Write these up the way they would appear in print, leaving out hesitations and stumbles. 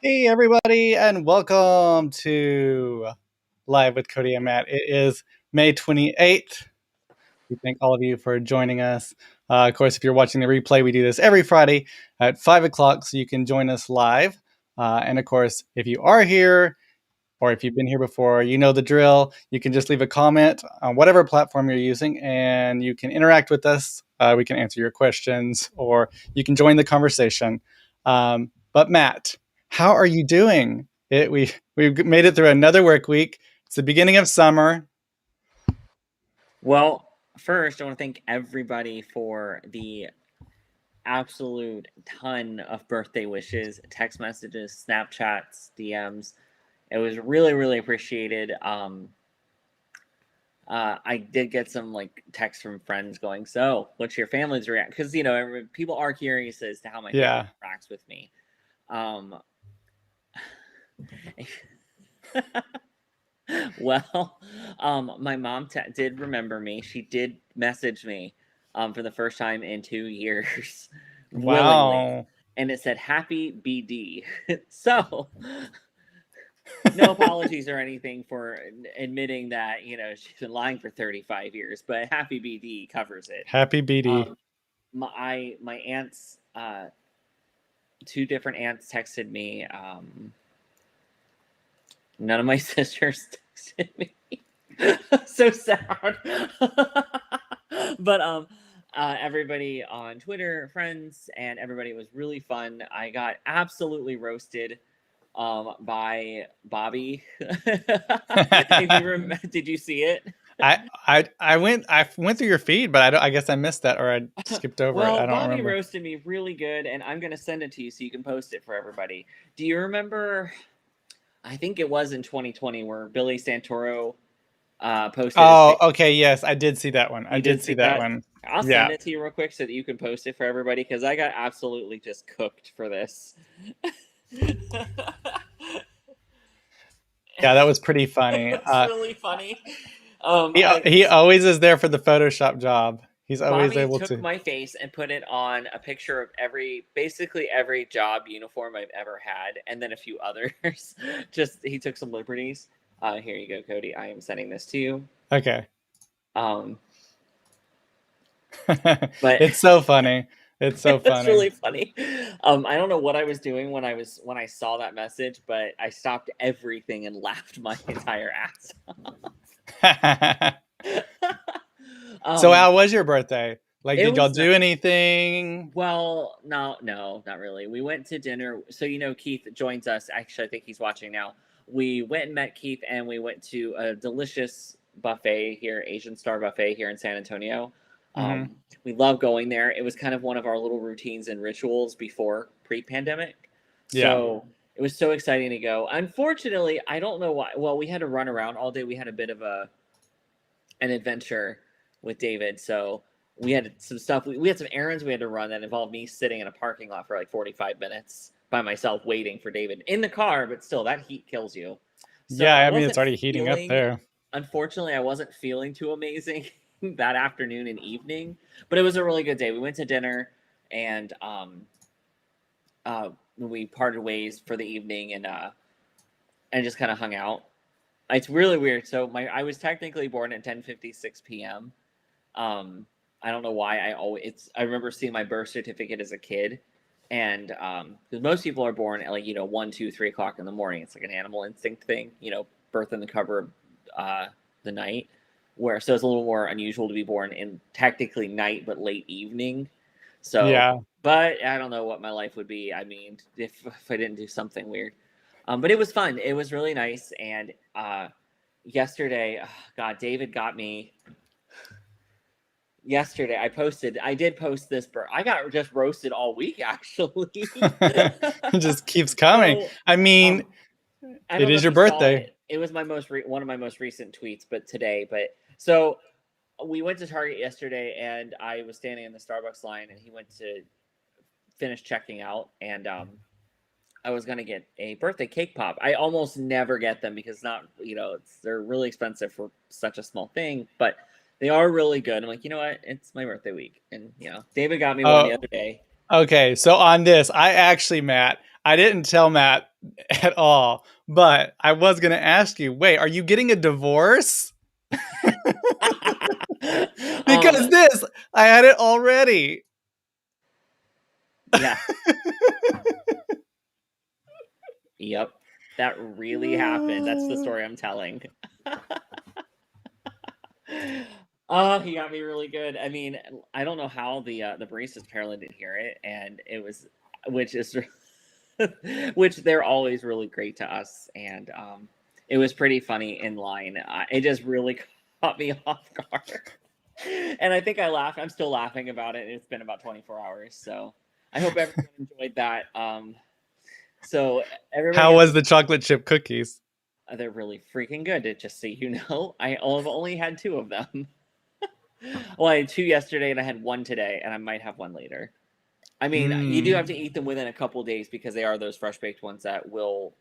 Hey, everybody, and welcome to Live with Cody and Matt. It is May 28th. We thank all of you for joining us. Of course, if you're watching the replay, we do this every Friday at 5 o'clock, so you can join us live. And of course, if you are here, or if you've been here before, you know the drill. You can just leave a comment on whatever platform you're using, and you can interact with us. We can answer your questions, or you can join the conversation. But Matt, how are you doing? We've made it through another work week. It's the beginning of summer. Well, first, I want to thank everybody for the absolute ton of birthday wishes, text messages, Snapchats, DMs. It was really, really appreciated. I did get some like texts from friends going, "So, what's your family's reaction?" Because people are curious as to how my family Yeah. interacts with me. Um, well, my mom did remember me. She did message me for the first time in 2 years, willingly, Wow. and it said "Happy BD." So, no apologies or anything for admitting that she's been lying for 35 years, but Happy BD covers it. Happy BD. Um, my aunts, two different aunts texted me. None of my sisters texted me. So sad. But everybody on Twitter, friends, and everybody was really fun. I got absolutely roasted by Bobby. If you did you see it? I went through your feed, but I guess I missed that or I skipped over it. Well, I don't Bobby remember. roasted me really good, and I'm gonna send it to you so you can post it for everybody. Do you remember? I think it was in 2020 where Billy Santoro posted his Oh, picture. okay. Yes, I did see that one. I You did did see see that that? one. I'll send Yeah. it to you real quick so that you can post it for everybody because I got absolutely just cooked for this. Yeah, that was pretty funny. It's really funny. He always is there for the Photoshop job. He's always Bobby able took to. my face and put it on a picture of basically every job uniform I've ever had, and then a few others. Just he took some liberties. Here you go, Cody. I am sending this to you. Okay. Um, but It's so funny. It's so it was funny. really funny. I don't know what I was doing when I saw that message, but I stopped everything and laughed my entire ass off. So um, how was your birthday? Like, it did y'all was do anything? well, no, not really. We went to dinner. So Keith joins us. Actually, I think he's watching now. We went and met Keith, and we went to a delicious buffet here, Asian Star Buffet here in San Antonio. Hmm. We love going there. It was kind of one of our little routines and rituals before pre-pandemic. Yeah. So it was so exciting to go. Unfortunately, I don't know why. Well, we had to run around all day. We had a bit of an adventure with David. So we had some stuff. We had some errands we had to run that involved me sitting in a parking lot for like 45 minutes by myself waiting for David in the car, but still, that heat kills you. So Yeah, I I mean, it's wasn't already heating up feeling, there. unfortunately, I wasn't feeling too amazing that afternoon and evening, but it was a really good day. We went to dinner and we parted ways for the evening and just kind of hung out. It's really weird. So I was technically born at 10:56 p.m. I don't know why I remember seeing my birth certificate as a kid, and because most people are born at like 1, 2, 3 o'clock in the morning. It's like an animal instinct thing, birth in the cover of the night. So it's a little more unusual to be born in technically night but late evening. So, Yeah. but I don't know what my life would be. I mean, if I didn't do something weird. But it was fun. It was really nice. And yesterday, God, David got me. Yesterday, I did post this, I got just roasted all week, actually. It just keeps coming. So, I mean, um, I it don't know is if your you saw birthday. it. It was one of my most recent tweets, but today. But so we went to Target yesterday, and I was standing in the Starbucks line, and he went to finish checking out, and I was gonna get a birthday cake pop. I almost never get them because they're really expensive for such a small thing, but they are really good. I'm like, you know what? It's my birthday week, and David got me one the Oh, other day. okay. So on this, Matt, I didn't tell Matt at all, but I was going to ask you, wait, are you getting a divorce? um, Because this, I had it already. yeah, yep, that really happened. That's the story I'm telling. Oh, he got me really good. I mean, I don't know how the baristas apparently didn't hear it, and it was, which is, which they're always really great to us, and it was pretty funny in line. It just really caught me off guard, and I think I laughed. I'm still laughing about it. It's been about 24 hours, so I hope everyone enjoyed that. So everybody How has was the chocolate chip cookies? They're really freaking good. Just so you know, I've only had 2 of them. Well, I had 2 yesterday, and I had 1 today, and I might have 1 later. I mean, you do have to eat them within a couple days because they are those fresh baked ones that will,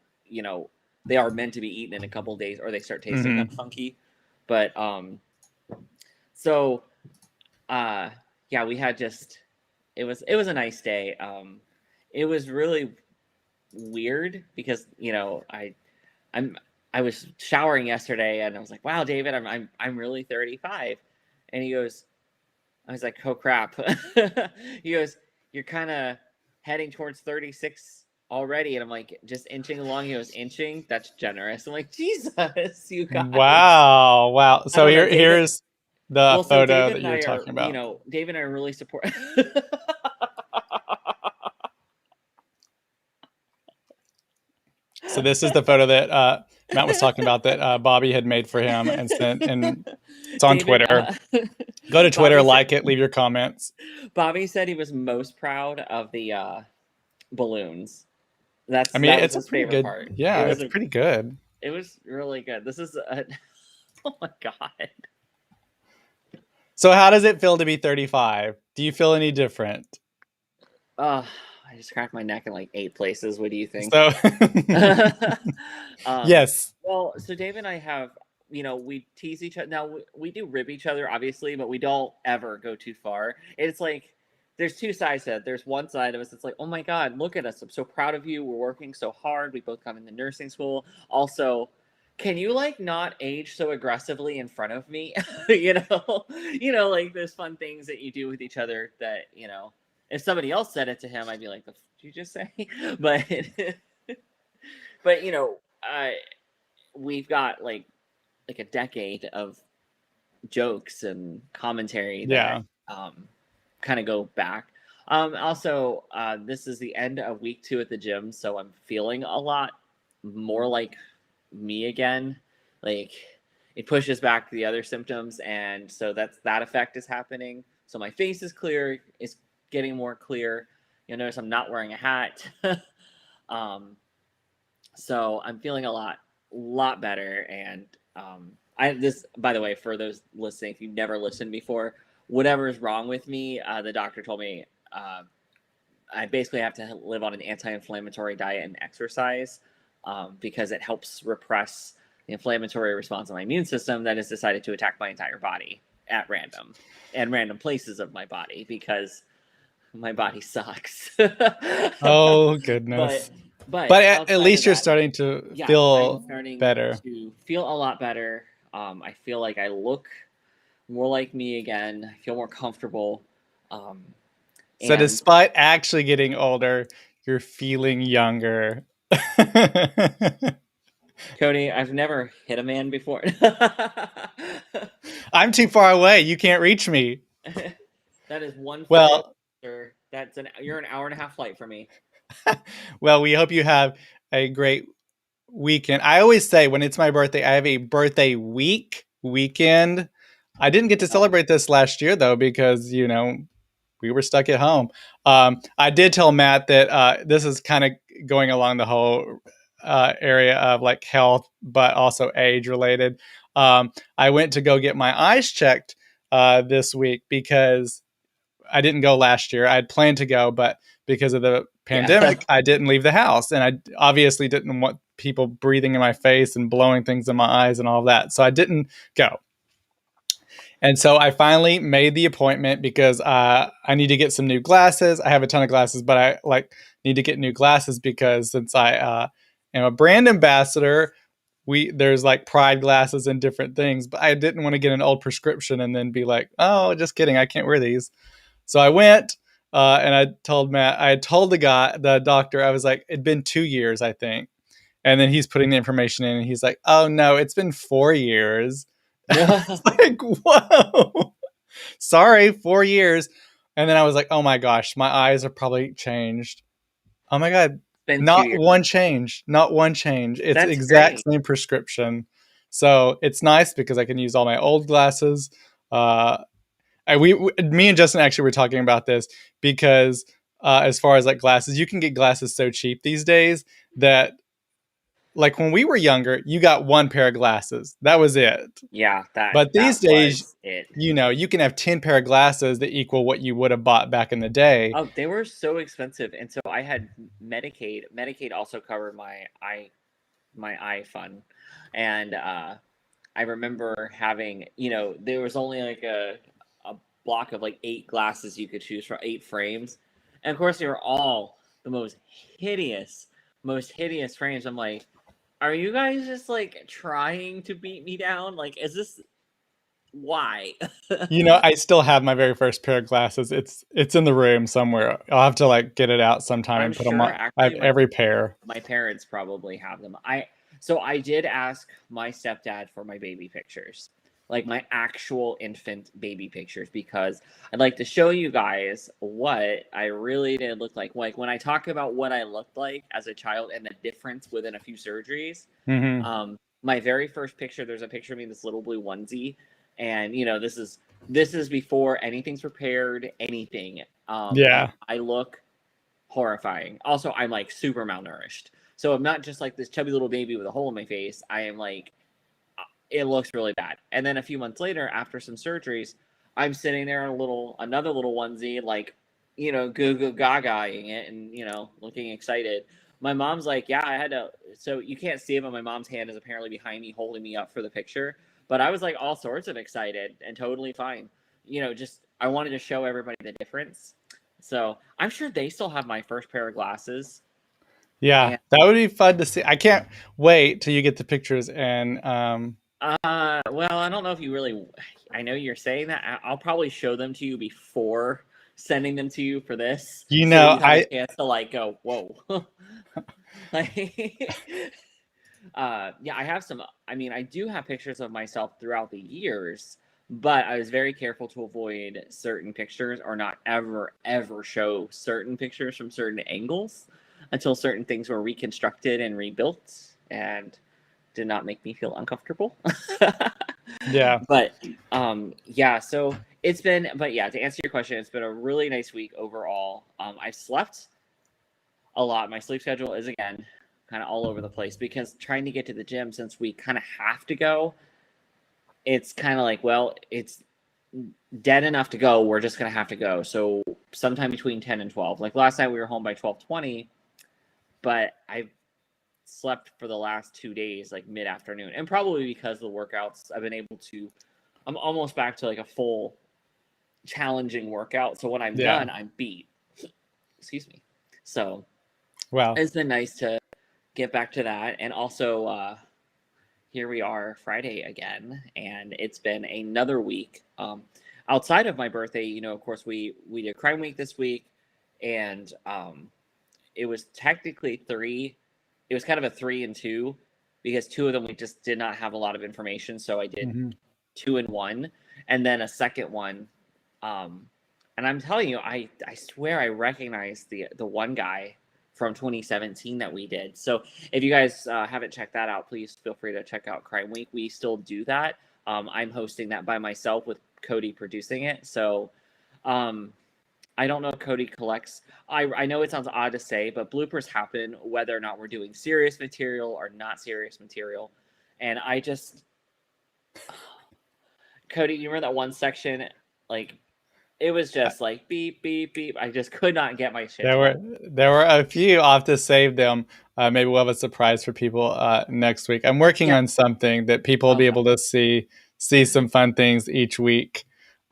they are meant to be eaten in a couple days, or they start tasting kind of funky. But so yeah, we had just it was a nice day. It was really weird because I was showering yesterday and I was like, wow, David, I'm really 35, and he goes, I was like, oh crap. He goes, you're kind of heading towards 36 already, and I'm like, just inching along. He goes, inching? That's generous. I'm like, Jesus, you guys. Wow. I So don't know, David. here's the Well, so photo David that and you're I are, talking about. David and I are really support. So this is the photo that Matt was talking about that Bobby had made for him and sent, and it's on David, Twitter. Go to Twitter, Bobby like said, it, leave your comments. Bobby said he was most proud of the balloons. I mean, That was it's a his pretty favorite good. part. Yeah, it's pretty good. It was really good. This is oh my god. So how does it feel to be 35? Do you feel any different? I just cracked my neck in like 8 places. What do you think? So um, yes. Well, so Dave and I have, we tease each other. Now we do rib each other, obviously, but we don't ever go too far. It's like there's 2 sides to it. There's one side of us that's like, oh my god, look at us! I'm so proud of you. We're working so hard. We both come into nursing school. Also, can you like not age so aggressively in front of me? Like there's fun things that you do with each other that if somebody else said it to him, I'd be like, "The did you just say?" But but we've got like a decade of jokes and commentary that Yeah. kind of go back. Also, this is the end of week 2 at the gym, so I'm feeling a lot more like me again. Like it pushes back the other symptoms, and so that effect is happening. So my face is clear, it's getting more clear. You'll notice I'm not wearing a hat. So I'm feeling a lot better. And this, by the way, for those listening, if you've never listened before, whatever is wrong with me, the doctor told me I basically have to live on an anti-inflammatory diet and exercise because it helps repress the inflammatory response of my immune system that has decided to attack my entire body at random places of my body because my body sucks. Oh but goodness. but But at outside of least you're that, starting to yes, I'm feel starting better. to feel a lot better. I feel like I look more like me again. I feel more comfortable. Um, So and despite actually getting older, you're feeling younger. Cody, I've never hit a man before. I'm too far away. You can't reach me. That is one flight, Well, sir. You're an hour and a half flight for me. well, we hope you have a great weekend. I always say when it's my birthday, I have a birthday weekend. I didn't get to celebrate this last year though because we were stuck at home. I did tell Matt that this is kind of going along the whole area of like health, but also age related. I went to go get my eyes checked this week because I didn't go last year. I had planned to go, but because of the Yeah. pandemic, I didn't leave the house. And I obviously didn't want people breathing in my face and blowing things in my eyes and all of that. So I didn't go. And so I finally made the appointment because I need to get some new glasses. I have a ton of glasses, but I need to get new glasses because since I am a brand ambassador, there's like pride glasses and different things. But I didn't want to get an old prescription and then be like, oh, just kidding, I can't wear these. So I went and I told Matt. I told the doctor, I was like, it'd been 2 years, I think. And then he's putting the information in, and he's like, oh no, it's been 4 years. It's like, whoa, sorry, 4 years. And then I was like, oh my gosh, my eyes have probably changed. Oh my God, Been two not years. one change, not one change. It's That's exact great. same prescription. So it's nice because I can use all my old glasses. Me and Justin actually were talking about this because as far as like glasses, you can get glasses so cheap these days that like when we were younger, you got one pair of glasses. That was it. Yeah, But these that days, was it. you can have 10 pair of glasses that equal what you would have bought back in the day. Oh, they were so expensive, and so I had Medicaid. Medicaid also covered my eye fund, and I remember having, there was only like a block of like 8 glasses you could choose from, 8 frames, and of course they were all the most hideous frames. I'm like, are you guys just like trying to beat me down? Like, is this why? I still have my very first pair of glasses. It's in the room somewhere. I'll have to like get it out sometime I'm and put them sure on. I have actually every pair. my parents probably have them. I did ask my stepdad for my baby pictures, like my actual infant baby pictures, because I'd like to show you guys what I really did look like. Like when I talk about what I looked like as a child and the difference within a few surgeries. Hmm. My very first picture, there's a picture of me in this little blue onesie, and this is before anything's prepared, anything. And Yeah. I look horrifying. Also, I'm like super malnourished. So I'm not just like this chubby little baby with a hole in my face. I am like, it looks really bad. And then a few months later, after some surgeries, I'm sitting there in another little onesie, like, goo goo gagaing it and, looking excited. My mom's like, yeah, I had to. So you can't see it, but my mom's hand is apparently behind me holding me up for the picture. But I was like all sorts of excited and totally fine. Just I wanted to show everybody the difference. So I'm sure they still have my first pair of glasses. Yeah. And That would be fun to see. I can't wait till you get the pictures and well, I don't know if you really. I know you're saying that. I'll probably show them to you before sending them to you for this, so you have a I chance to like go, whoa. Like, yeah, I have some. I mean, I do have pictures of myself throughout the years, but I was very careful to avoid certain pictures or not ever show certain pictures from certain angles until certain things were reconstructed and rebuilt and did not make me feel uncomfortable. yeah. But yeah, so but yeah, to answer your question, it's been a really nice week overall. I slept a lot. My sleep schedule is again kind of all over the place because trying to get to the gym, since we kind of have to go, it's kind of like, well, it's dead enough to go. We're just gonna have to go. So sometime between 10 and 12. Like last night we were home by 12:20, but I slept for the last 2 days like mid-afternoon, and probably because of the workouts I've been able to. I'm almost back to like a full challenging workout, so when I'm Yeah. done I'm beat. Excuse me. So Wow. it's been nice to get back to that, and also here we are Friday again, and it's been another week. Outside of my birthday, of course we did Crime Week this week, and it was technically three. It was kind of a 3 and 2 because two of them we just did not have a lot of information. So I did Hmm. 2 and 1, and then a second one. And I'm telling you, I swear I recognize the one guy from 2017 that we did. So if you guys haven't checked that out, please feel free to check out Crime Week. We still do that. I'm hosting that by myself with Cody producing it. So um, I don't know if Cody collects. I know it sounds odd to say, but bloopers happen whether or not we're doing serious material or not serious material. And I just, Cody, you remember that one section? Like, it was just like beep, beep, beep. I just could not get my shit There were together. there were a few. I'll have to save them. Maybe we'll have a surprise for people next week. I'm working Yeah. on something that people will be Okay. able to see some fun things each week.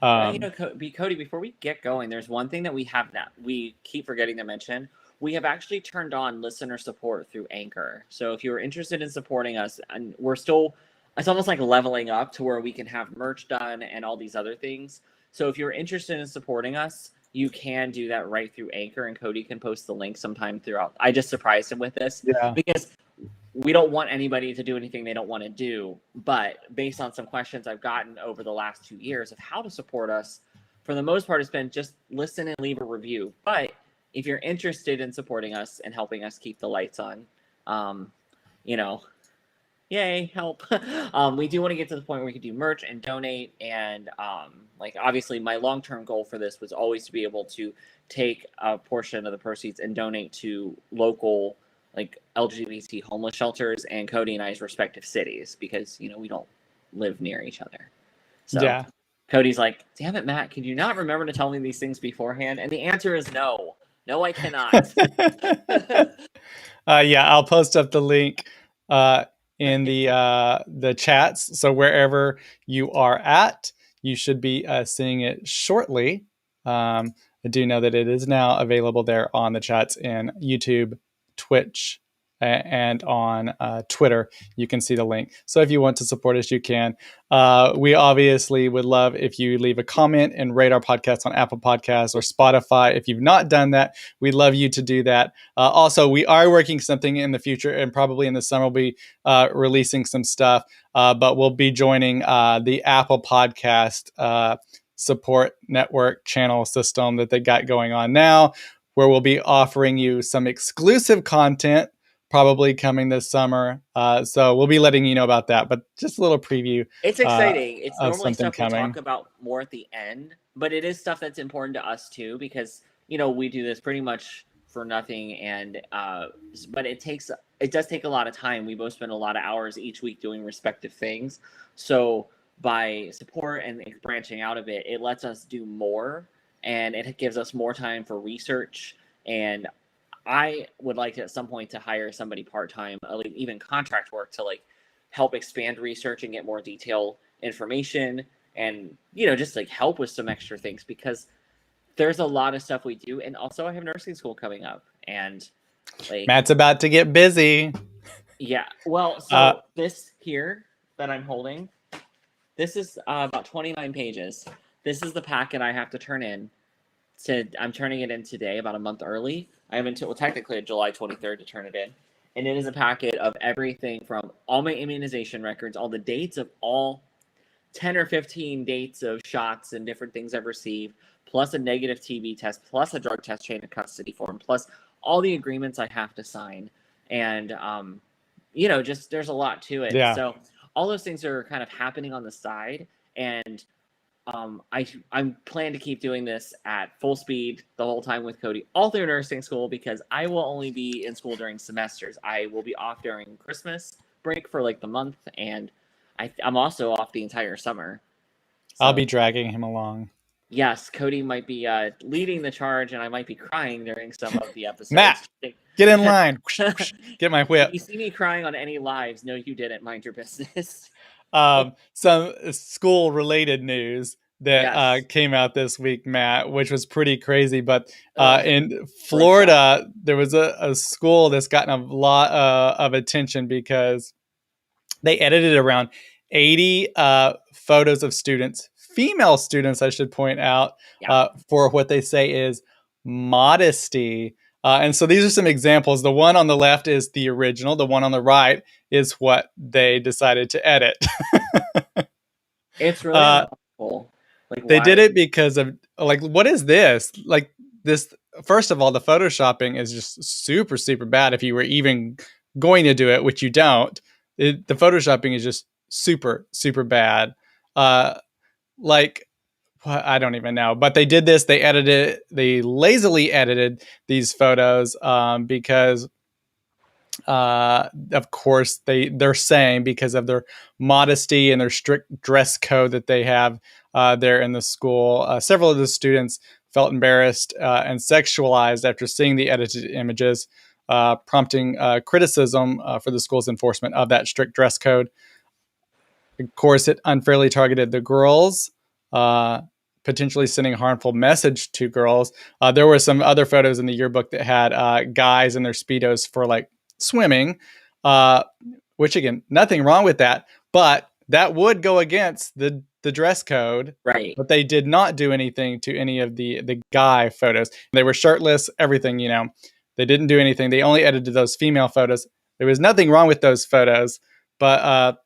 Um, Cody, before we get going, there's one thing that we keep forgetting to mention. We have actually turned on listener support through Anchor. So if you're interested in supporting us, and it's almost like leveling up to where we can have merch done and all these other things. So if you're interested in supporting us, you can do that right through Anchor, and Cody can post the link sometime throughout. I just surprised him with this yeah, because we don't want anybody to do anything they don't want to do. But based on some questions I've gotten over the last 2 years of how to support us, for the most part, it's been just listen and leave a review. But if you're interested in supporting us and helping us keep the lights on, um, you know, yay, help. We do want to get to the point where we can do merch and donate. And like, obviously, my long term goal for this was always to be able to take a portion of the proceeds and donate to local like LGBT homeless shelters and Cody and I's respective cities because we don't live near each other. So Yeah. Cody's like, "Damn it, Matt! Could you not remember to tell me these things beforehand?" And the answer is no. No, I cannot. Yeah, I'll post up the link uh, in the chats. So wherever you are at, you should be seeing it shortly. I do know that it is now available there on the chats in YouTube, Twitch, and on Twitter. You can see the link. So if you want to support us, you can. We obviously would love if you leave a comment and rate our podcast on Apple Podcasts or Spotify. If you've not done that, we'd love you to do that. Also, we are working something in the future, and probably in the summer we'll be releasing some stuff. But we'll be joining the Apple Podcast support network channel system that they got going on now, where we'll be offering you some exclusive content probably coming this summer. So we'll be letting you know about that, but just a little preview It's exciting. It's of normally something stuff we talk coming. about more at the end, but it is stuff that's important to us too because we do this pretty much for nothing, and but it does take a lot of time. We both spend a lot of hours each week doing respective things, so by support and branching out of it, it lets us do more, and it gives us more time for research. And I would like to, at some point, to hire somebody part-time, even contract work, to help expand research and get more detailed information, and just help with some extra things because there's a lot of stuff we do. And also I have nursing school coming up, and Matt's about to get busy. yeah, well, so this here that I'm holding, this is about 29 pages. This is the packet I have to turn in. I'm turning it in today, about a month early. I have until technically July 23rd to turn it in. And it is a packet of everything from all my immunization records, all the dates of all 10 or 15 dates of shots and different things I've received, plus a negative TB test, plus a drug test chain of custody form, plus all the agreements I have to sign. And, just there's a lot to it. Yeah. So all those things are kind of happening on the side. And I'm planning to keep doing this at full speed the whole time with Cody, all through nursing school, because I will only be in school during semesters. I will be off during Christmas break for the month, and I'm also off the entire summer. So, I'll be dragging him along. Yes, Cody might be leading the charge, and I might be crying during some of the episodes. Matt, get in line. Get my whip. If you see me crying on any lives, no, you didn't. Mind your business. Some school-related news that Yes. came out this week, Matt, which was pretty crazy. But Ugh, in Florida, there was a school that's gotten a lot of attention because they edited around 80 photos of students, female students, I should point out, yeah. for what they say is modesty. And so these are some examples. The one on the left is the original. The one on the right is what they decided to edit. It's really uncomfortable. They Why? did it because of what is this? This, first of all, the photoshopping is just super, super bad if you were even going to do it, which you don't. The photoshopping is just super, super bad. I don't even know, but they did this. They lazily edited these photos because of course they're saying because of their modesty and their strict dress code that they have there in the school. Several of the students felt embarrassed and sexualized after seeing the edited images, prompting criticism for the school's enforcement of that strict dress code. Of course, it unfairly targeted the girls, potentially sending a harmful message to girls. There were some other photos in the yearbook that had guys in their Speedos for swimming, which again, nothing wrong with that, but that would go against the dress code. Right. But they did not do anything to any of the guy photos. They were shirtless, everything, They didn't do anything. They only edited those female photos. There was nothing wrong with those photos, but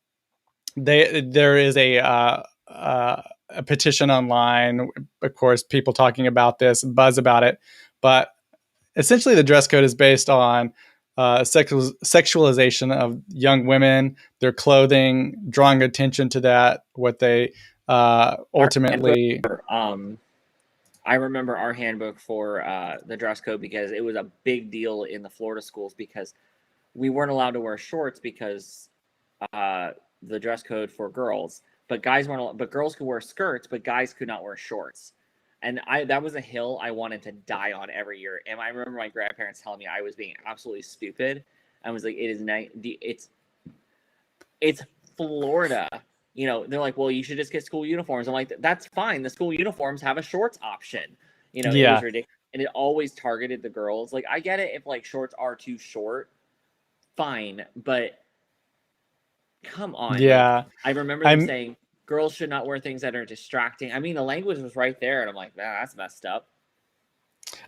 there is a petition online, of course, people talking about this, buzz about it, but essentially the dress code is based on sexualization of young women, their clothing, drawing attention to that, what they ultimately. I remember our handbook for the dress code because it was a big deal in the Florida schools because we weren't allowed to wear shorts because the dress code for girls, but guys weren't allowed, but girls could wear skirts, but guys could not wear shorts. And that was a hill I wanted to die on every year. And I remember my grandparents telling me I was being absolutely stupid. I was like, it's Florida. You know, they're like, well, you should just get school uniforms. I'm like, that's fine. The school uniforms have a shorts option. You know, it Yeah. was ridiculous. And it always targeted the girls. Like, I get it if like shorts are too short, fine. But come on. Like, Yeah. I remember them I'm saying girls should not wear things that are distracting. I mean, the language was right there. And I'm like, man, that's messed up.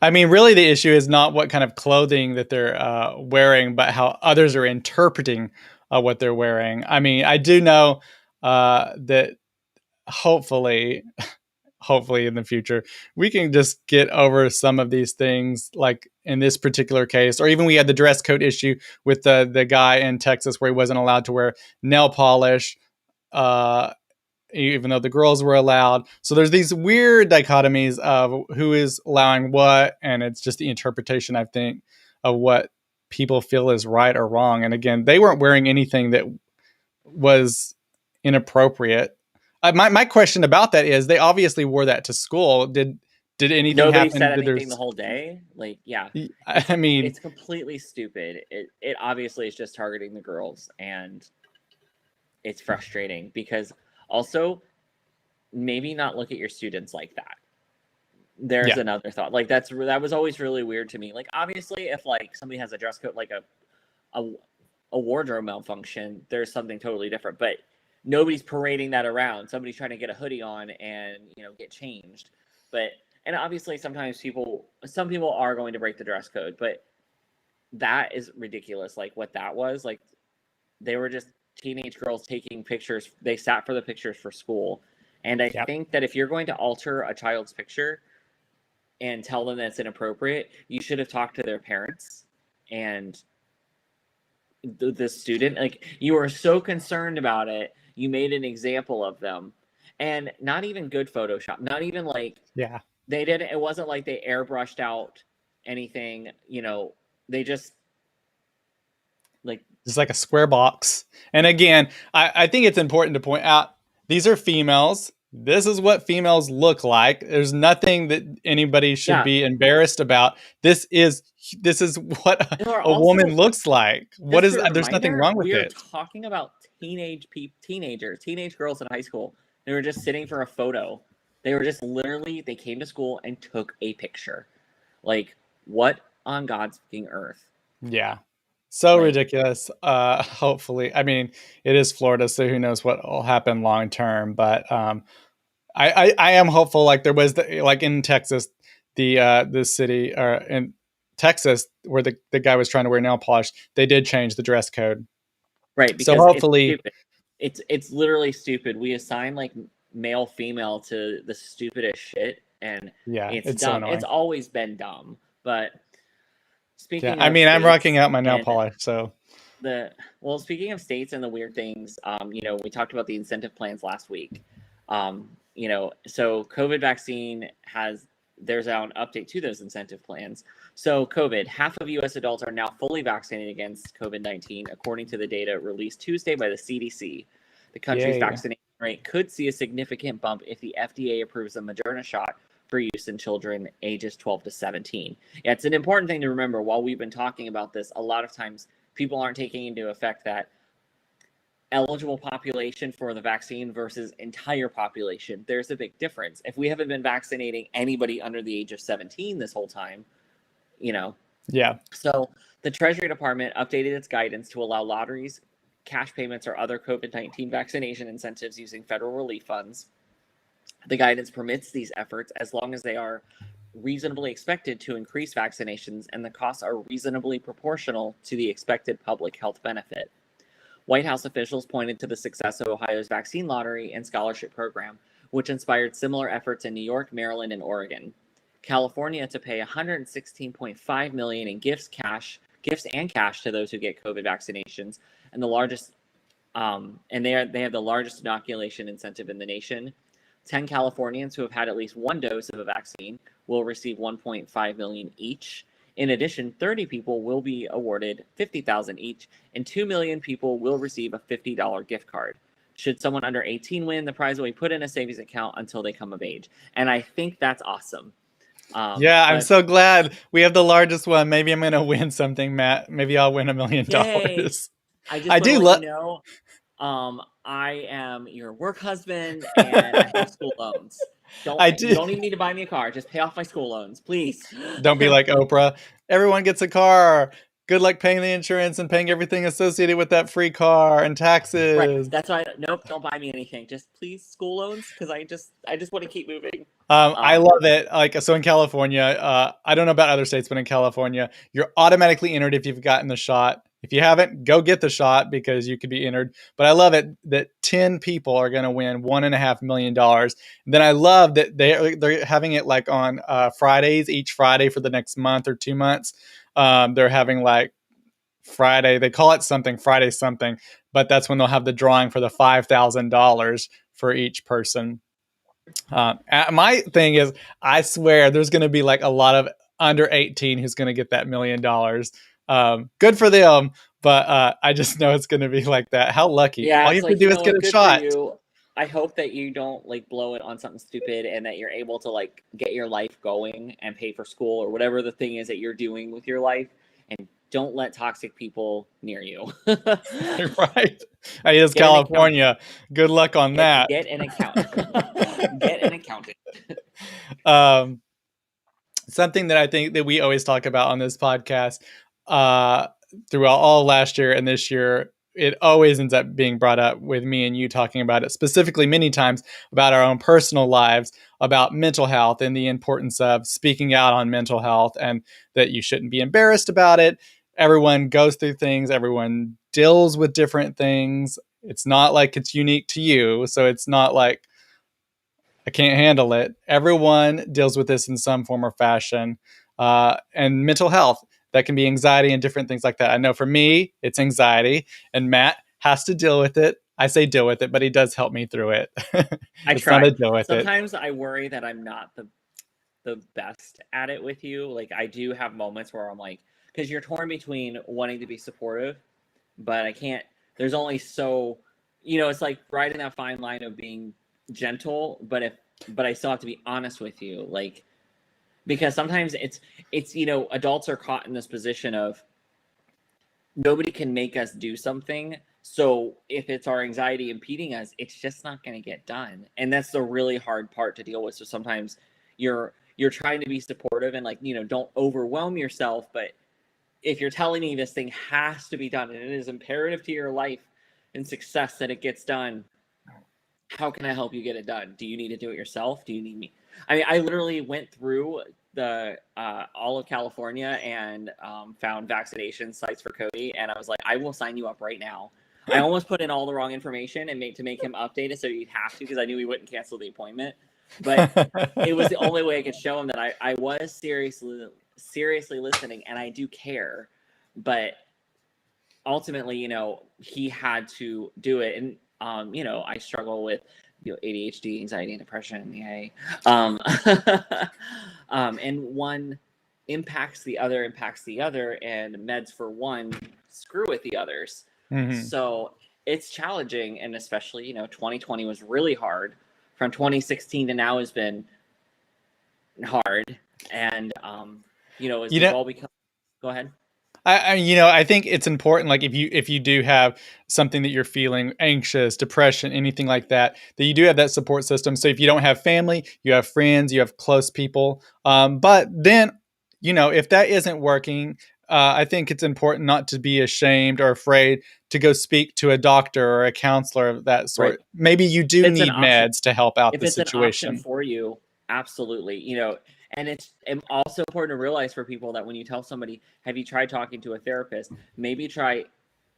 I mean, really, the issue is not what kind of clothing that they're wearing, but how others are interpreting what they're wearing. I mean, I do know that hopefully, hopefully in the future, we can just get over some of these things, like in this particular case, or even we had the dress code issue with the guy in Texas where he wasn't allowed to wear nail polish. Uh, Even though the girls were allowed. So there's these weird dichotomies of who is allowing what, and it's just the interpretation, I think, of what people feel is right or wrong. And again, they weren't wearing anything that was inappropriate. My question about that is they obviously wore that to school. Did anything Nobody happen? said Did anything the there's whole day. Like, yeah, I mean, it's completely stupid. It obviously is just targeting the girls, and it's frustrating because also maybe not look at your students like that. There's yeah, another thought. Like that was always really weird to me. Like obviously if like somebody has a dress code like a, a wardrobe malfunction, there's something totally different. But nobody's parading that around. Somebody's trying to get a hoodie on and, you know, get changed. But and obviously sometimes some people are going to break the dress code, but that is ridiculous. Like what that was, like they were just teenage girls taking pictures. They sat for the pictures for school. And I yeah. think that if you're going to alter a child's picture and tell them that it's inappropriate, you should have talked to their parents and the student. Like you were so concerned about it, you made an example of them, and not even good Photoshop. Not even like Yeah. they didn't. It wasn't like they airbrushed out anything. You know, they just like Just like a square box. And again, I think it's important to point out these are females. This is what females look like. There's nothing that anybody should yeah. be embarrassed about. This is what Or a woman also looks like. just a There's nothing reminder, wrong with we are it. talking about teenage girls in high school. They were just sitting for a photo. They were just literally, they came to school and took a picture. Like, what on God's fucking earth? Yeah. So Like, ridiculous. Hopefully, I mean, it is Florida, so who knows what will happen long term, but I am hopeful. Like there was like in Texas, the city or in Texas where the guy was trying to wear nail polish, they did change the dress code. right, So because it's hopefully, stupid. It's literally stupid. We assign like male female to the stupidest shit, and yeah, it's it's so dumb. It's annoying. always been dumb. But Yeah, speaking I of mean, I'm rocking states out my nail and polish, so speaking of states and the weird things, you know, we talked about the incentive plans last week. You know, so COVID vaccine there's now an update to those incentive plans. So COVID, half of US adults are now fully vaccinated against COVID-19, according to the data released Tuesday by the CDC. The country's yay. vaccination rate could see a significant bump if the FDA approves a Moderna shot for use in children ages 12 to 17. Yeah, it's an important thing to remember while we've been talking about this. A lot of times people aren't taking into effect that eligible population for the vaccine versus entire population, there's a big difference. If we haven't been vaccinating anybody under the age of 17 this whole time, you know. Yeah. So the Treasury Department updated its guidance to allow lotteries, cash payments, or other COVID-19 vaccination incentives using federal relief funds. The guidance permits these efforts as long as they are reasonably expected to increase vaccinations and the costs are reasonably proportional to the expected public health benefit. White House officials pointed to the success of Ohio's vaccine lottery and scholarship program, which inspired similar efforts in New York, Maryland, and Oregon. California to pay $116.5 million in gifts and cash to those who get COVID vaccinations, and the largest, and they have the largest inoculation incentive in the nation. 10 Californians who have had at least one dose of a vaccine will receive $1.5 million each, In addition, 30 people will be awarded $50,000 each, and 2 million people will receive a $50 gift card. Should someone under 18 win, the prize will be put in a savings account until they come of age. And I think that's awesome. Yeah, I'm But so glad we have the largest one. Maybe I'm gonna win something, Matt. Maybe I'll win $1 million. yay! I just I want to do let you love. know, I am your work husband, and I have school loans. I You do. don't even need to buy me a car. Just pay off my school loans, please. Don't be like Oprah. Everyone gets a car. Good luck paying the insurance and paying everything associated with that free car and Right. taxes. That's why. Nope. Don't buy me anything. Just please school loans, because I just want to keep moving. I Um. love it. Like, so in California, I don't know about other states, but in California, you're automatically entered if you've gotten the shot. If you haven't, go get the shot because you could be entered. But I love it that 10 people are going to win $1.5 million. Then I love that they're having it like on Fridays, each Friday for the next month or 2 months. They're having like Friday. They call it something Friday something, but that's when they'll have the drawing for the $5,000 for each person. My thing is, I swear there's going to be like a lot of under 18 who's going to get that $1 million. Good for them, but I just know it's going to be like that. How lucky! Yeah, All you it's have to like, you do is know get what? a Good for shot. you. I hope that you don't like blow it on something stupid, and that you're able to like get your life going and pay for school or whatever the thing is that you're doing with your life, and don't let toxic people near you. Right? It is Get an accountant. California. Good luck on that. Get an accountant. Get an accountant. um, Something that I think that we always talk about on this podcast uh, throughout all last year and this year, it always ends up being brought up with me and you talking about it specifically many times about our own personal lives, about mental health and the importance of speaking out on mental health and that you shouldn't be embarrassed about it. Everyone goes through things, everyone deals with different things. It's not like it's unique to you. So it's not like I can't handle it. Everyone deals with this in some form or fashion. And mental health, that can be anxiety and different things like that. I know for me, it's anxiety, and Matt has to deal with it. I say deal with it, but he does help me through it. I It's not try. a deal with it. Sometimes I worry that I'm not the best at it with you. Like, I do have moments where I'm like, because you're torn between wanting to be supportive, but I can't. There's only so, it's like riding that fine line of being gentle, but I still have to be honest with you, like, because sometimes it's adults are caught in this position of nobody can make us do something. So if it's our anxiety impeding us, it's just not going to get done. And that's the really hard part to deal with. So sometimes you're trying to be supportive and, like, don't overwhelm yourself, but if you're telling me this thing has to be done and it is imperative to your life and success that it gets done, how can I help you get it done? Do you need to do it yourself? Do you need me? I mean, I literally went through the all of California and found vaccination sites for Cody, and I was like, I will sign you up right now. I almost put in all the wrong information and to make him update it so he'd have to, because I knew he wouldn't cancel the appointment. But it was the only way I could show him that I was seriously listening, and I do care. But ultimately, he had to do it. And I struggle with ADHD, anxiety, and depression. Yay. And one impacts the other, and meds for one screw with the others. Mhm. So it's challenging, and especially 2020 was really hard. From 2016 to now has been hard, and as You we've know, all become. Go ahead. I think it's important. Like if you do have something that you're feeling anxious, depression, anything like that, that you do have that support system. So if you don't have family, you have friends, you have close people. But then, if that isn't working, I think it's important not to be ashamed or afraid to go speak to a doctor or a counselor of that Right. sort. Maybe you do It's an need option. meds to help out If the it's an option situation. for you, absolutely. And it's also important to realize for people that when you tell somebody, have you tried talking to a therapist? Maybe try,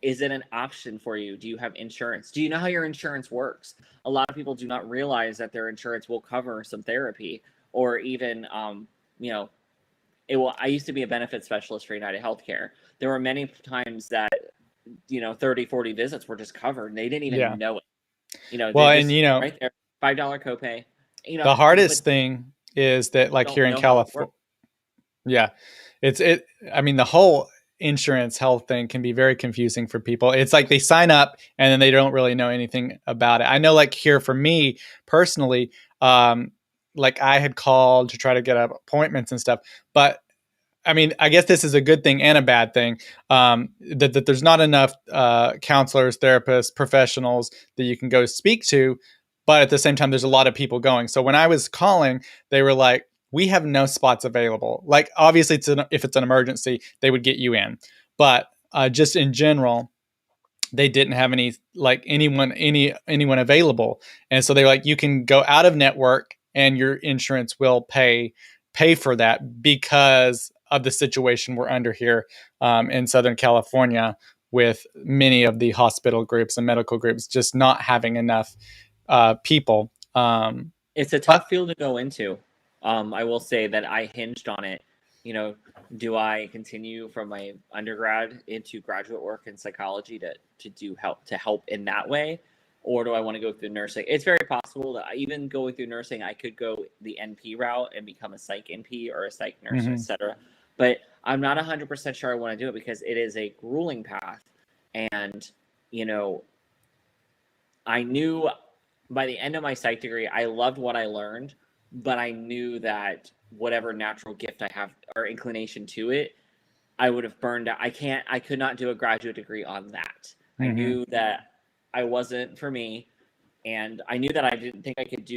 is it an option for you? Do you have insurance? Do you know how your insurance works? A lot of people do not realize that their insurance will cover some therapy, or even, it will. I used to be a benefit specialist for United Healthcare. There were many times that, 30, 40 visits were just covered, and they didn't Yeah. even know it. They Well, and just right there, $5 copay. the hardest But thing is that, like don't here in know how it California, works. Yeah. I mean, the whole insurance health thing can be very confusing for people. It's like they sign up and then they don't really know anything about it. I know, like, here for me personally, um, like I had called to try to get appointments and stuff, but I mean, I guess this is a good thing and a bad thing. That there's not enough counselors, therapists, professionals that you can go speak to, but at the same time, there's a lot of people going. So when I was calling, they were like, "We have no spots available." Like, obviously, if it's an emergency, they would get you in, but just in general, they didn't have anyone available, and so they're like, you can go out of network and your insurance will pay for that because of the situation we're under here in Southern California, with many of the hospital groups and medical groups just not having enough people. It's a But tough field to go into. I will say that I hinged on it. You know, do I continue from my undergrad into graduate work in psychology to help in that way, or do I want to go through nursing? It's very possible that even going through nursing, I could go the NP route and become a psych NP or a psych nurse, mhm, etc. But I'm not 100% sure I want to do it because it is a grueling path, and you know, I knew by the end of my psych degree, I loved what I learned, but I knew that whatever natural gift I have or inclination to it, I would have burned out. I could not do a graduate degree on that. I mhm. knew that I wasn't for me, and I knew that I didn't think I could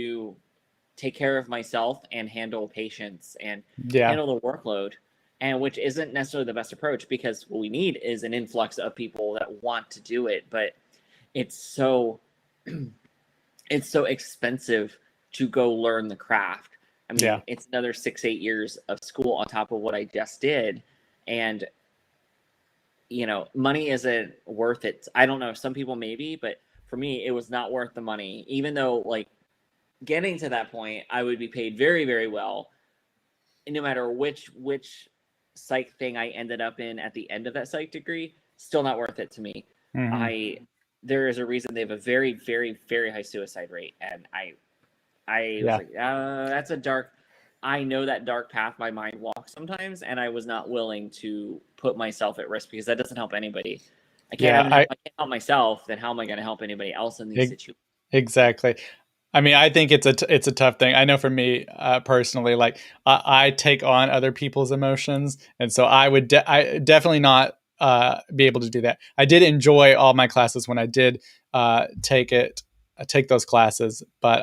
take care of myself and handle patients and Yeah, handle the workload, and which isn't necessarily the best approach because what we need is an influx of people that want to do it, but it's so it's so expensive to go learn the craft. I yeah, mean, it's another 6, 8 years of school on top of what I just did. And, money isn't worth it. I don't know. Some people maybe, but for me, it was not worth the money. Even though, like, getting to that point, I would be paid very, very well. And no matter which psych thing I ended up in at the end of that psych degree, still not worth it to me. mhm, I There is a reason they have a very, very, very high suicide rate, and I was yeah. like, that's a dark. I know that dark path my mind walks sometimes, and I was not willing to put myself at risk because that doesn't help anybody. Yeah, I can't help myself. Then how am I going to help anybody else in these I, situations? exactly. I mean, I think it's a tough thing. I know for me personally, like I take on other people's emotions, and so I definitely not be able to do that. I did enjoy all my classes when I did take those classes, but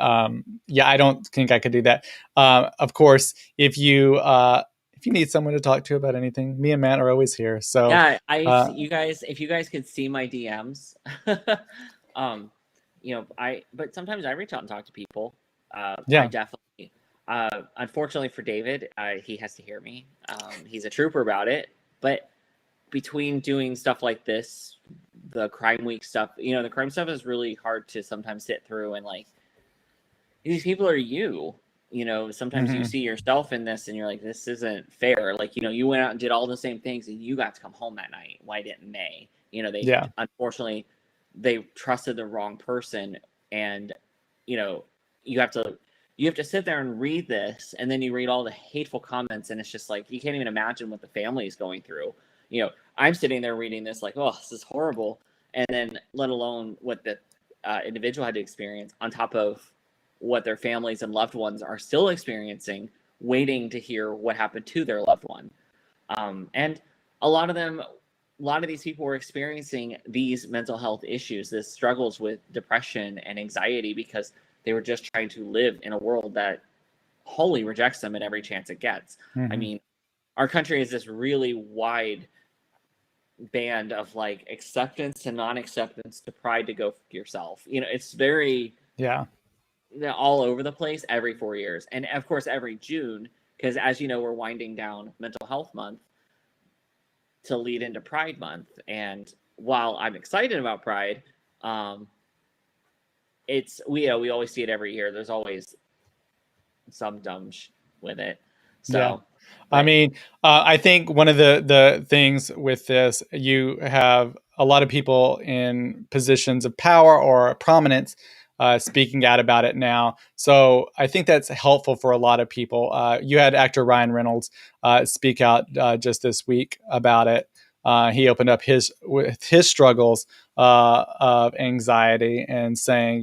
yeah, I don't think I could do that. Of course, if you need someone to talk to about anything, me and Matt are always here. So Yeah, I uh, you guys. If you guys could see my DMs, um, but sometimes I reach out and talk to people. I yeah, definitely. Unfortunately for David, he has to hear me. He's a trooper about it, but between doing stuff like this, the crime week stuff, the crime stuff is really hard to sometimes sit through and like these people are you. Sometimes you hmm, see yourself in this and you're like, this isn't fair. Like, you went out and did all the same things and you got to come home that night. Why didn't they? They yeah, unfortunately they trusted the wrong person, and you know, you have to sit there and read this, and then you read all the hateful comments, and it's just like you can't even imagine what the family is going through. I'm sitting there reading this like, oh, this is horrible, and then let alone what the individual had to experience on top of what their families and loved ones are still experiencing, waiting to hear what happened to their loved one. And a lot of them, a lot of these people were experiencing these mental health issues, this struggles with depression and anxiety because they were just trying to live in a world that wholly rejects them at every chance it gets. I hmm, mean, our country is this really wide band of like acceptance to non-acceptance to pride to go yourself. It's very yeah, all over the place every 4 years. And of course, every June, because as you know, we're winding down Mental Health Month to lead into Pride Month. And while I'm excited about Pride, um, we always see it every year. There's always some with it. yeah. So, I but mean, I think one of the things with this, you have a lot of people in positions of power or prominence speaking out about it now. So I think that's helpful for a lot of people. You had actor Ryan Reynolds speak out just this week about it. He opened up with his struggles of anxiety and saying,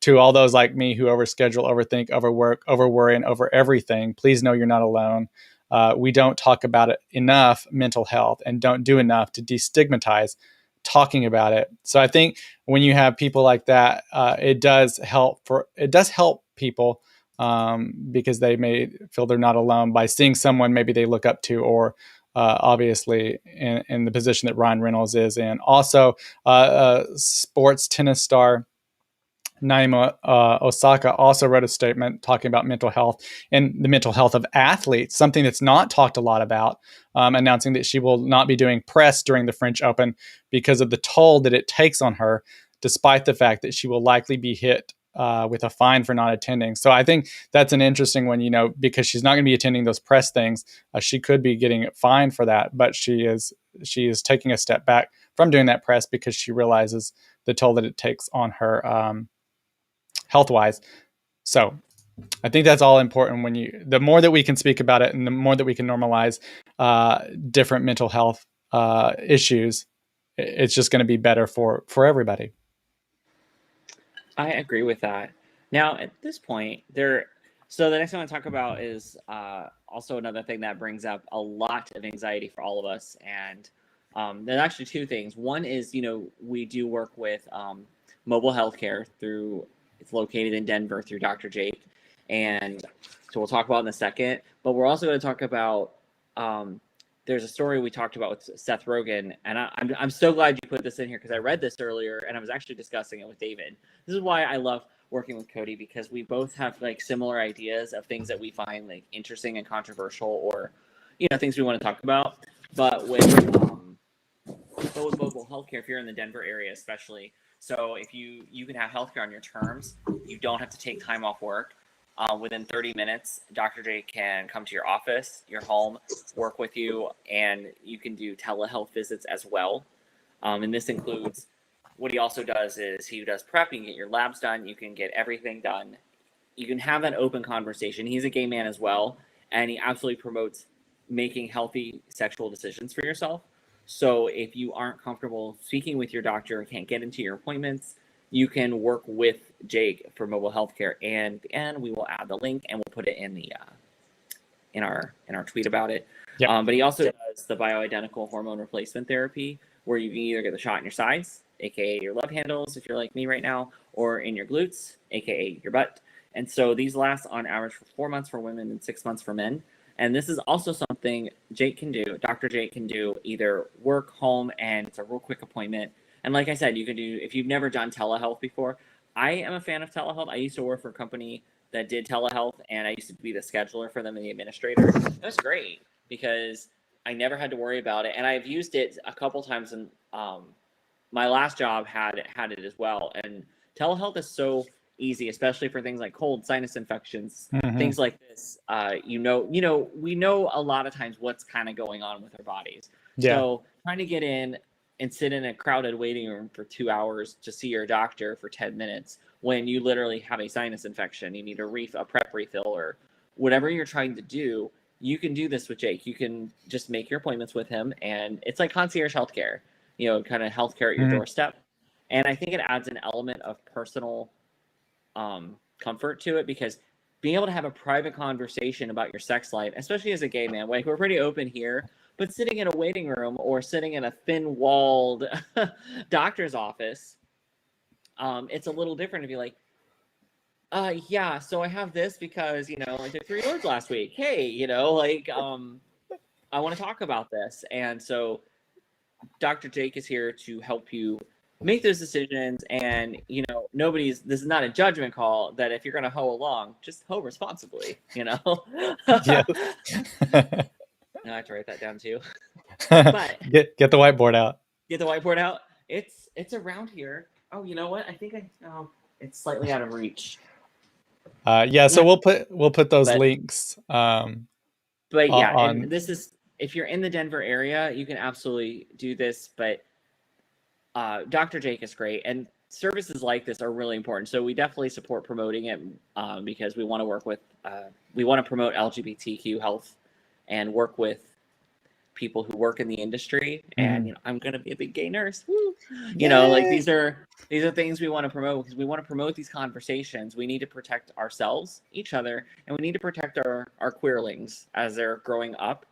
to all those like me who overschedule, overthink, overwork, overworry, and over everything, please know you're not alone. We don't talk about it enough, mental health, and don't do enough to destigmatize talking about it. So I think when you have people like that, it does help people because they may feel they're not alone by seeing someone maybe they look up to, or obviously in the position that Ryan Reynolds is in. Also, sports tennis star Naomi Osaka also wrote a statement talking about mental health and the mental health of athletes, something that's not talked a lot about, announcing that she will not be doing press during the French Open because of the toll that it takes on her, despite the fact that she will likely be hit with a fine for not attending. So I think that's an interesting one, because she's not going to be attending those press things. She could be getting fined for that, but she is taking a step back from doing that press because she realizes the toll that it takes on her health wise. So I think that's all important the more that we can speak about it and the more that we can normalize different mental health issues, it's just going to be better for everybody. I agree with that. Now, at this point, so the next one I want to talk about is also another thing that brings up a lot of anxiety for all of us. And there's actually two things. One is, we do work with mobile healthcare it's located in Denver through Dr. Jake. And so we'll talk about in a second. But we're also going to talk about there's a story we talked about with Seth Rogen, and I'm so glad you put this in here because I read this earlier and I was actually discussing it with David. This is why I love working with Cody, because we both have like similar ideas of things that we find like interesting and controversial, or things we want to talk about. But with mobile healthcare, if you're in the Denver area especially, so if you can have healthcare on your terms, you don't have to take time off work. Within 30 minutes, Dr. J can come to your office, your home, work with you, and you can do telehealth visits as well. And this includes, what he also does is he does prep. You can get your labs done. You can get everything done. You can have an open conversation. He's a gay man as well, and he absolutely promotes making healthy sexual decisions for yourself. So if you aren't comfortable speaking with your doctor and can't get into your appointments, you can work with Jake for mobile healthcare, and we will add the link and we'll put it in the in our tweet about it. Yep. But he also does the bioidentical hormone replacement therapy, where you can either get the shot in your sides, aka your love handles if you're like me right now, or in your glutes, aka your butt. And so these last on average for 4 months for women and 6 months for men. And this is also something Jake can do. Dr. Jake can do either work, home, and it's a real quick appointment. And like I said, you can do, if you've never done telehealth before, I am a fan of telehealth. I used to work for a company that did telehealth, and I used to be the scheduler for them and the administrator. It was great because I never had to worry about it. And I've used it a couple times, and my last job had it as well. And telehealth is so easy, especially for things like cold, sinus infections, things like this. We know a lot of times what's kind of going on with our bodies. Yeah. So trying to get in and sit in a crowded waiting room for 2 hours to see your doctor for 10 minutes when you literally have a sinus infection, you need a prep refill, or whatever you're trying to do, you can do this with Jake. You can just make your appointments with him, and it's like concierge healthcare, kind of healthcare at your doorstep. And I think it adds an element of personal comfort to it, because being able to have a private conversation about your sex life, especially as a gay man, like we're pretty open here, but sitting in a waiting room or sitting in a thin-walled doctor's office, it's a little different to be like, yeah, so I have this because, I took 3 words last week. Hey, I want to talk about this. And so Dr. Jake is here to help you make those decisions. And, this is not a judgment call, that if you're going to hoe along, just hoe responsibly, Yeah. I have to write that down too. But get the whiteboard out. Get the whiteboard out. It's around here. Oh, you know what? I think it's slightly out of reach. So we'll put those links. But yeah, and this is, if you're in the Denver area, you can absolutely do this. But Dr. Jake is great, and services like this are really important. So we definitely support promoting it because we want to work with, we want to promote LGBTQ health and work with people who work in the industry. And you know, I'm going to be a big gay nurse. Woo! You know, like these are things we want to promote because we want to promote these conversations. We need to protect ourselves, each other, and we need to protect our queerlings as they're growing up.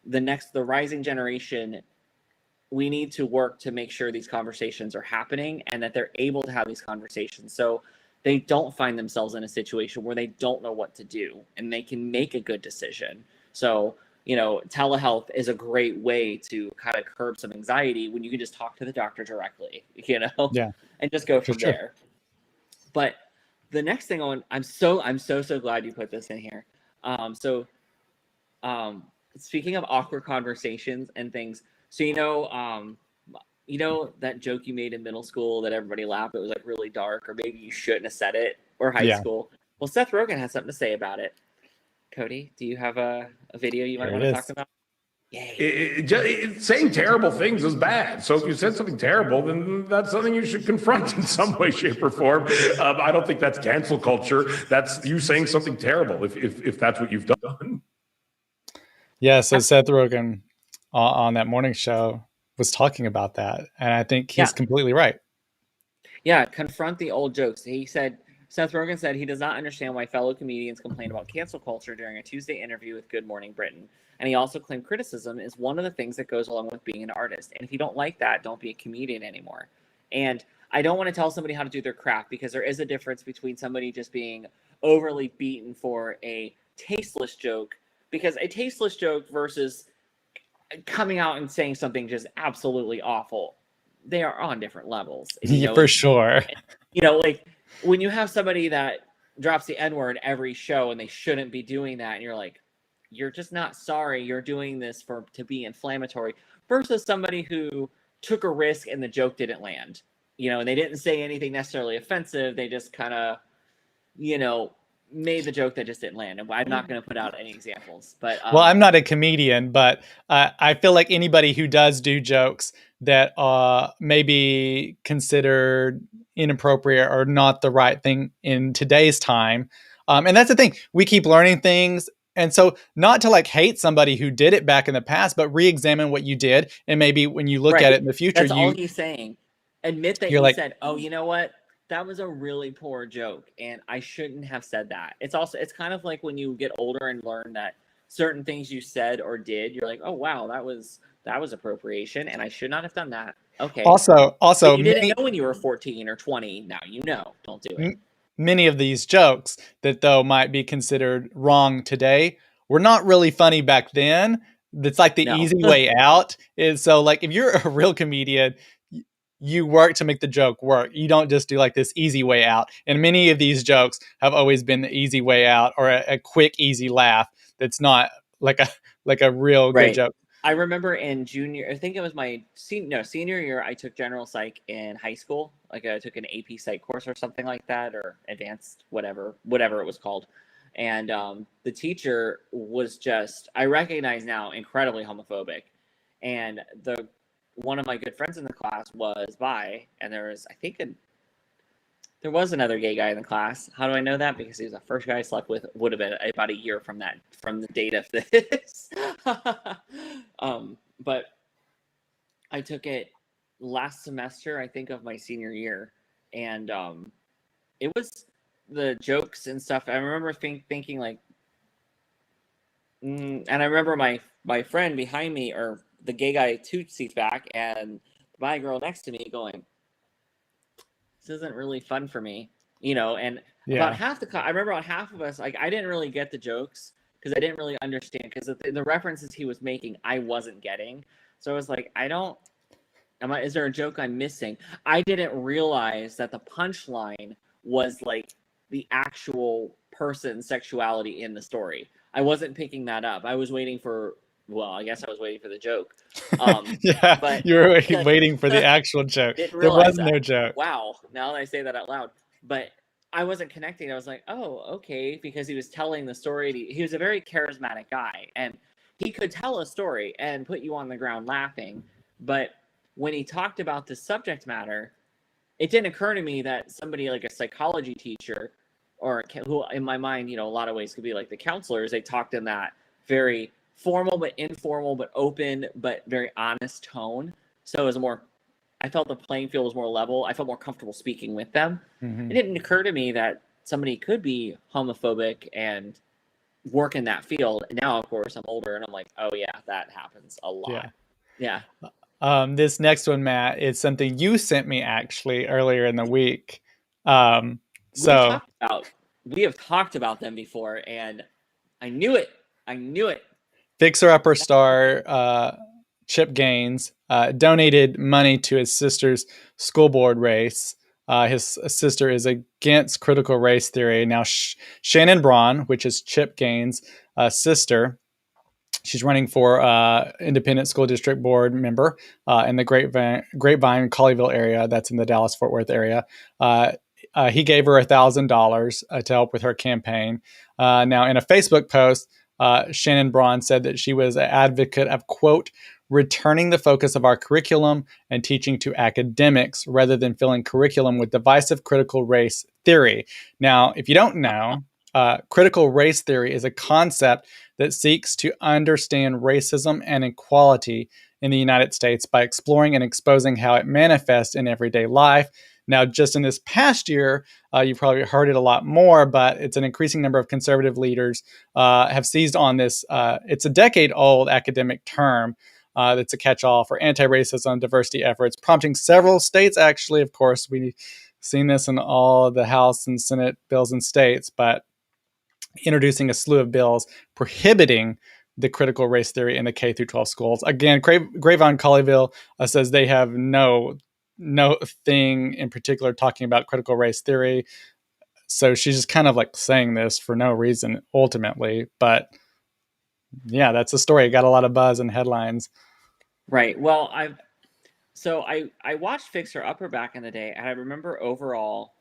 The rising generation, we need to work to make sure these conversations are happening and that they're able to have these conversations so they don't find themselves in a situation where they don't know what to do and they can make a good decision. So, you know, telehealth is a great way to kind of curb some anxiety when you can just talk to the doctor directly, you know, and just go from there. But the next thing I'm so glad you put this in here. Speaking of awkward conversations and things, so you know that joke you made in middle school that everybody laughed, it was like really dark, or maybe you shouldn't have said it, or high school. Well, Seth Rogen has something to say about it. Cody, do you have a video you might want to talk about? Saying terrible things is bad. So if you said something terrible, then that's something you should confront in some way, shape, or form. I don't think that's cancel culture. That's you saying something terrible if that's what you've done. Yeah, so Seth Rogen on that morning show was talking about that, and I think he's completely right. Yeah, confront the old jokes. Seth Rogen said he does not understand why fellow comedians complain about cancel culture during a Tuesday interview with Good Morning Britain. And he also claimed criticism is one of the things that goes along with being an artist. And if you don't like that, don't be a comedian anymore. And I don't want to tell somebody how to do their craft because there is a difference between somebody just being overly beaten for a tasteless joke, because a tasteless joke versus coming out and saying something just absolutely awful, they are on different levels. Yeah, for sure. You know, like when you have somebody that drops the N-word every show and they shouldn't be doing that, and you're like, you're just not sorry, you're doing this to be inflammatory, versus somebody who took a risk and the joke didn't land. You know, and they didn't say anything necessarily offensive, they just kind of, you know, made the joke that just didn't land. And I'm not going to put out any examples, but well, I'm not a comedian, but I feel like anybody who does do jokes that may be considered inappropriate or not the right thing in today's time, and that's the thing, we keep learning things. And so not to like hate somebody who did it back in the past, but re-examine what you did, and maybe when you look at it in the future, that's all he's saying. Admit that you said, oh, you know what, that was a really poor joke and I shouldn't have said that. It's kind of like when you get older and learn that certain things you said or did, you're like, oh wow, that was appropriation and I should not have done that. Okay. Also but you didn't know when you were 14 or 20. Now you know, don't do it. Many of these jokes that though might be considered wrong today were not really funny back then. That's like the easy way out. Is so like if you're a real comedian, you work to make the joke work. You don't just do like this easy way out. And many of these jokes have always been the easy way out, or a quick, easy laugh. That's not like a real good joke. I remember in junior, I think it was my senior year, I took general psych in high school. Like I took an AP psych course or something like that, or advanced, whatever it was called. And the teacher was just, I recognize now, incredibly homophobic. And one of my good friends in the class was bi, and there was another gay guy in the class. How do I know that? Because he was the first guy I slept with. Would have been about a year from the date of this. But I took it last semester, I think, of my senior year, and it was the jokes and stuff. I remember thinking like, and I remember my friend behind me, or the gay guy 2 seats back, and the bi girl next to me going, this isn't really fun for me, you know. And about half I remember on half of us, like, I didn't really get the jokes because I didn't really understand, because the references he was making I wasn't getting. So I was like, is there a joke I'm missing? I didn't realize that the punchline was like the actual person's sexuality in the story. I wasn't picking that up. I was waiting for, well, I guess I was waiting for the joke. But you were waiting for the actual joke. There was no joke. Wow, now that I say that out loud. But I wasn't connecting. I was like, oh, okay, because he was telling the story. He was a very charismatic guy, and he could tell a story and put you on the ground laughing. But when he talked about the subject matter, it didn't occur to me that somebody like a psychology teacher, or who in my mind, a lot of ways could be like the counselors, they talked in that very formal but informal but open but very honest tone. So it was I felt the playing field was more level. I felt more comfortable speaking with them. Mm-hmm. It didn't occur to me that somebody could be homophobic and work in that field. And now, of course, I'm older and I'm like, oh yeah, that happens a lot. Yeah. This next one, Matt, is something you sent me actually earlier in the week. We have talked about them before, and I knew it. Fixer Upper star Chip Gaines donated money to his sister's school board race. His sister is against critical race theory. Now, Shannon Braun, which is Chip Gaines' sister, she's running for independent school district board member in the Grapevine, Colleyville area. That's in the Dallas-Fort Worth area. He gave her $1,000 to help with her campaign. Now, in a Facebook post, Shannon Braun said that she was an advocate of, quote, returning the focus of our curriculum and teaching to academics rather than filling curriculum with divisive critical race theory. Now, if you don't know, critical race theory is a concept that seeks to understand racism and inequality in the United States by exploring and exposing how it manifests in everyday life. Now, just in this past year, you've probably heard it a lot more, but it's an increasing number of conservative leaders have seized on this. It's a decade-old academic term that's a catch-all for anti-racism diversity efforts, prompting several states, actually. Of course, we've seen this in all the House and Senate bills and states, but introducing a slew of bills prohibiting the critical race theory in the K through 12 schools. Again, Grapevine Colleyville says they have no thing in particular talking about critical race theory. So she's just kind of like saying this for no reason ultimately. But yeah, that's the story. It got a lot of buzz and headlines. Right. Well, I watched Fixer Upper back in the day, and I remember overall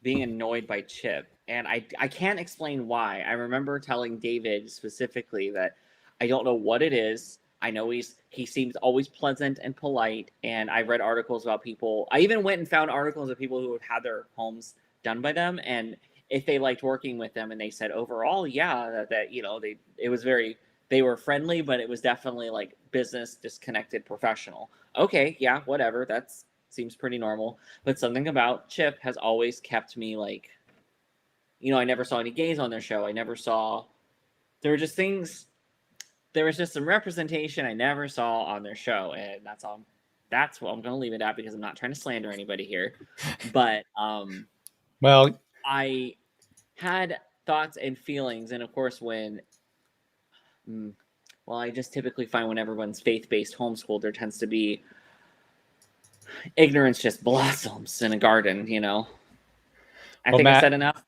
being annoyed by Chip. And I can't explain why. I remember telling David specifically that I don't know what it is. I know he seems always pleasant and polite, and I read articles about people. I even went and found articles of people who have had their homes done by them, and if they liked working with them, and they said overall, yeah, that they were friendly, but it was definitely like business disconnected professional. Okay, yeah, whatever. That seems pretty normal. But something about Chip has always kept me like, I never saw any gays on their show. There were just things. There was just some representation I never saw on their show, and that's all. That's what I'm going to leave it at because I'm not trying to slander anybody here. But well, I had thoughts and feelings, and of course, I just typically find when everyone's faith-based homeschooled, there tends to be ignorance just blossoms in a garden. I think Matt, I said enough.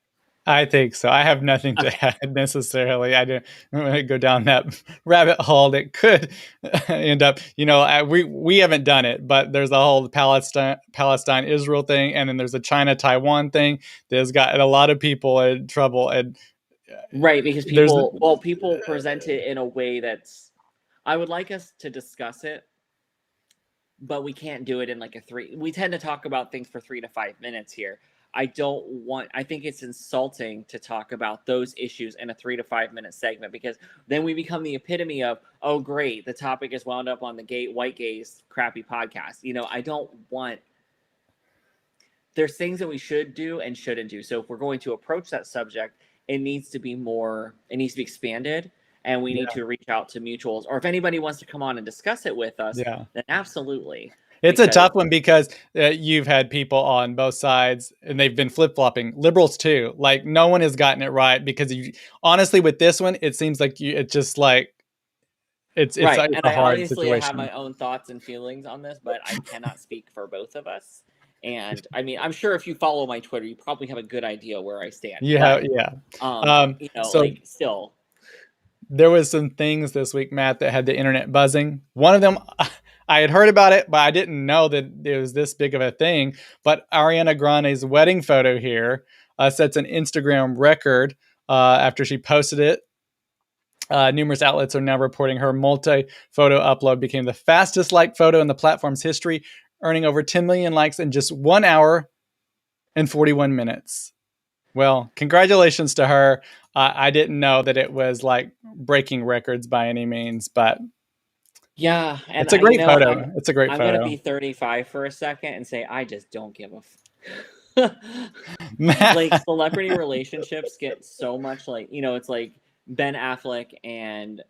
I think so. I have nothing to add necessarily. I don't want to go down that rabbit hole that could end up, we haven't done it, but there's a whole Palestine-Israel thing, and then there's a China-Taiwan thing that's got a lot of people in trouble. And right, because people present it in a way that's, I would like us to discuss it, but we can't do it in like we tend to talk about things for 3 to 5 minutes here. I think it's insulting to talk about those issues in a 3 to 5 minute segment, because then we become the epitome of, oh, great, the topic is wound up on the white gays crappy podcast. I don't want, there's things that we should do and shouldn't do. So if we're going to approach that subject, it needs to be expanded, and we need to reach out to mutuals, or if anybody wants to come on and discuss it with us, then absolutely. It's a tough one because you've had people on both sides and they've been flip-flopping. Liberals too. Like no one has gotten it right, because honestly with this one, it seems like it's just like it's right. It's and a I hard obviously situation. have my own thoughts and feelings on this, but I cannot speak for both of us. And I mean, I'm sure if you follow my Twitter, you probably have a good idea where I stand. Yeah, Still. There was some things this week, Matt, that had the internet buzzing. One of them, I had heard about it, but I didn't know that it was this big of a thing. But Ariana Grande's wedding photo here sets an Instagram record after she posted it. Numerous outlets are now reporting her multi-photo upload became the fastest liked photo in the platform's history, earning over 10 million likes in just 1 hour and 41 minutes. Well, congratulations to her. I didn't know that it was like breaking records by any means, but yeah, and it's a great photo. It's a great I'm photo. gonna be 35 for a second and say I just don't give a like celebrity relationships get so much like, you know, it's like Ben Affleck and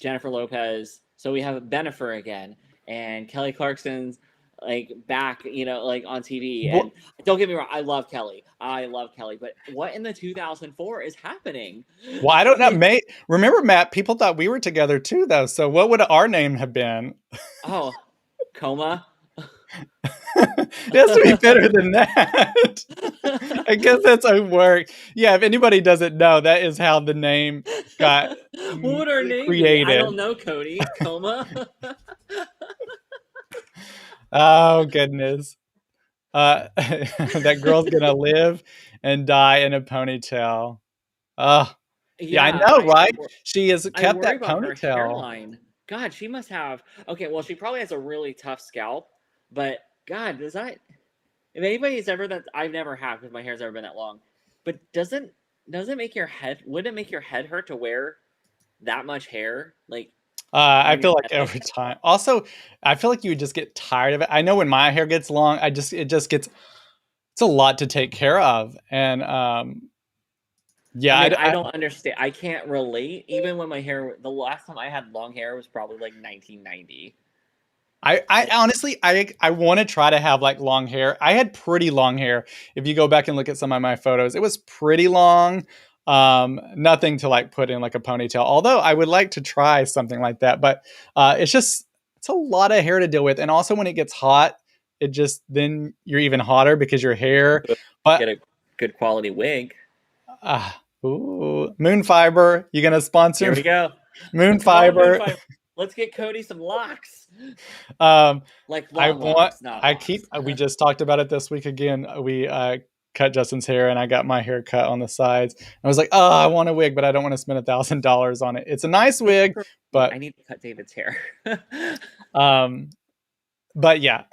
Jennifer Lopez. So we have Bennifer again, and Kelly Clarkson's like back, you know, like on TV. And don't get me wrong, I love Kelly, but what in the 2004 is happening? Well, I don't know, mate. Remember, Matt, people thought we were together too, though. So what would our name have been? Oh, Coma. It has to be better than that. I guess that's how it works. Yeah, if anybody doesn't know, that is how the name got what would our name created. be? I don't know, Cody. Coma. Oh goodness. That girl's gonna live and die in a ponytail. Yeah, I know, right? She has kept that about ponytail. her hairline. God, she must have. Okay, well, she probably has a really tough scalp, but God, does that? If anybody's ever that I've never had because my hair's never been that long, but doesn't it make your head? Would it make your head hurt to wear that much hair? Like, I feel like over time. Also, I feel like you would just get tired of it. I know when my hair gets long, it just gets. It's a lot to take care of, and yeah, I mean, I don't understand. I can't relate. Even when my hair, the last time I had long hair was probably like 1990. I honestly, I want to try to have like long hair. I had pretty long hair. If you go back and look at some of my photos, it was pretty long. Nothing to like put in like a ponytail. Although I would like to try something like that, but it's a lot of hair to deal with. And also when it gets hot, then you're even hotter because your hair. But get a good quality wig. Moon Fiber, you gonna sponsor? Here we go. Moon Fiber. Let's get Cody some locks. Like locks, we just talked about it this week again. We cut Justin's hair and I got my hair cut on the sides. I was like, oh, I want a wig, but I don't want to spend $1,000 on it. It's a nice wig, but I need to cut David's hair. But yeah,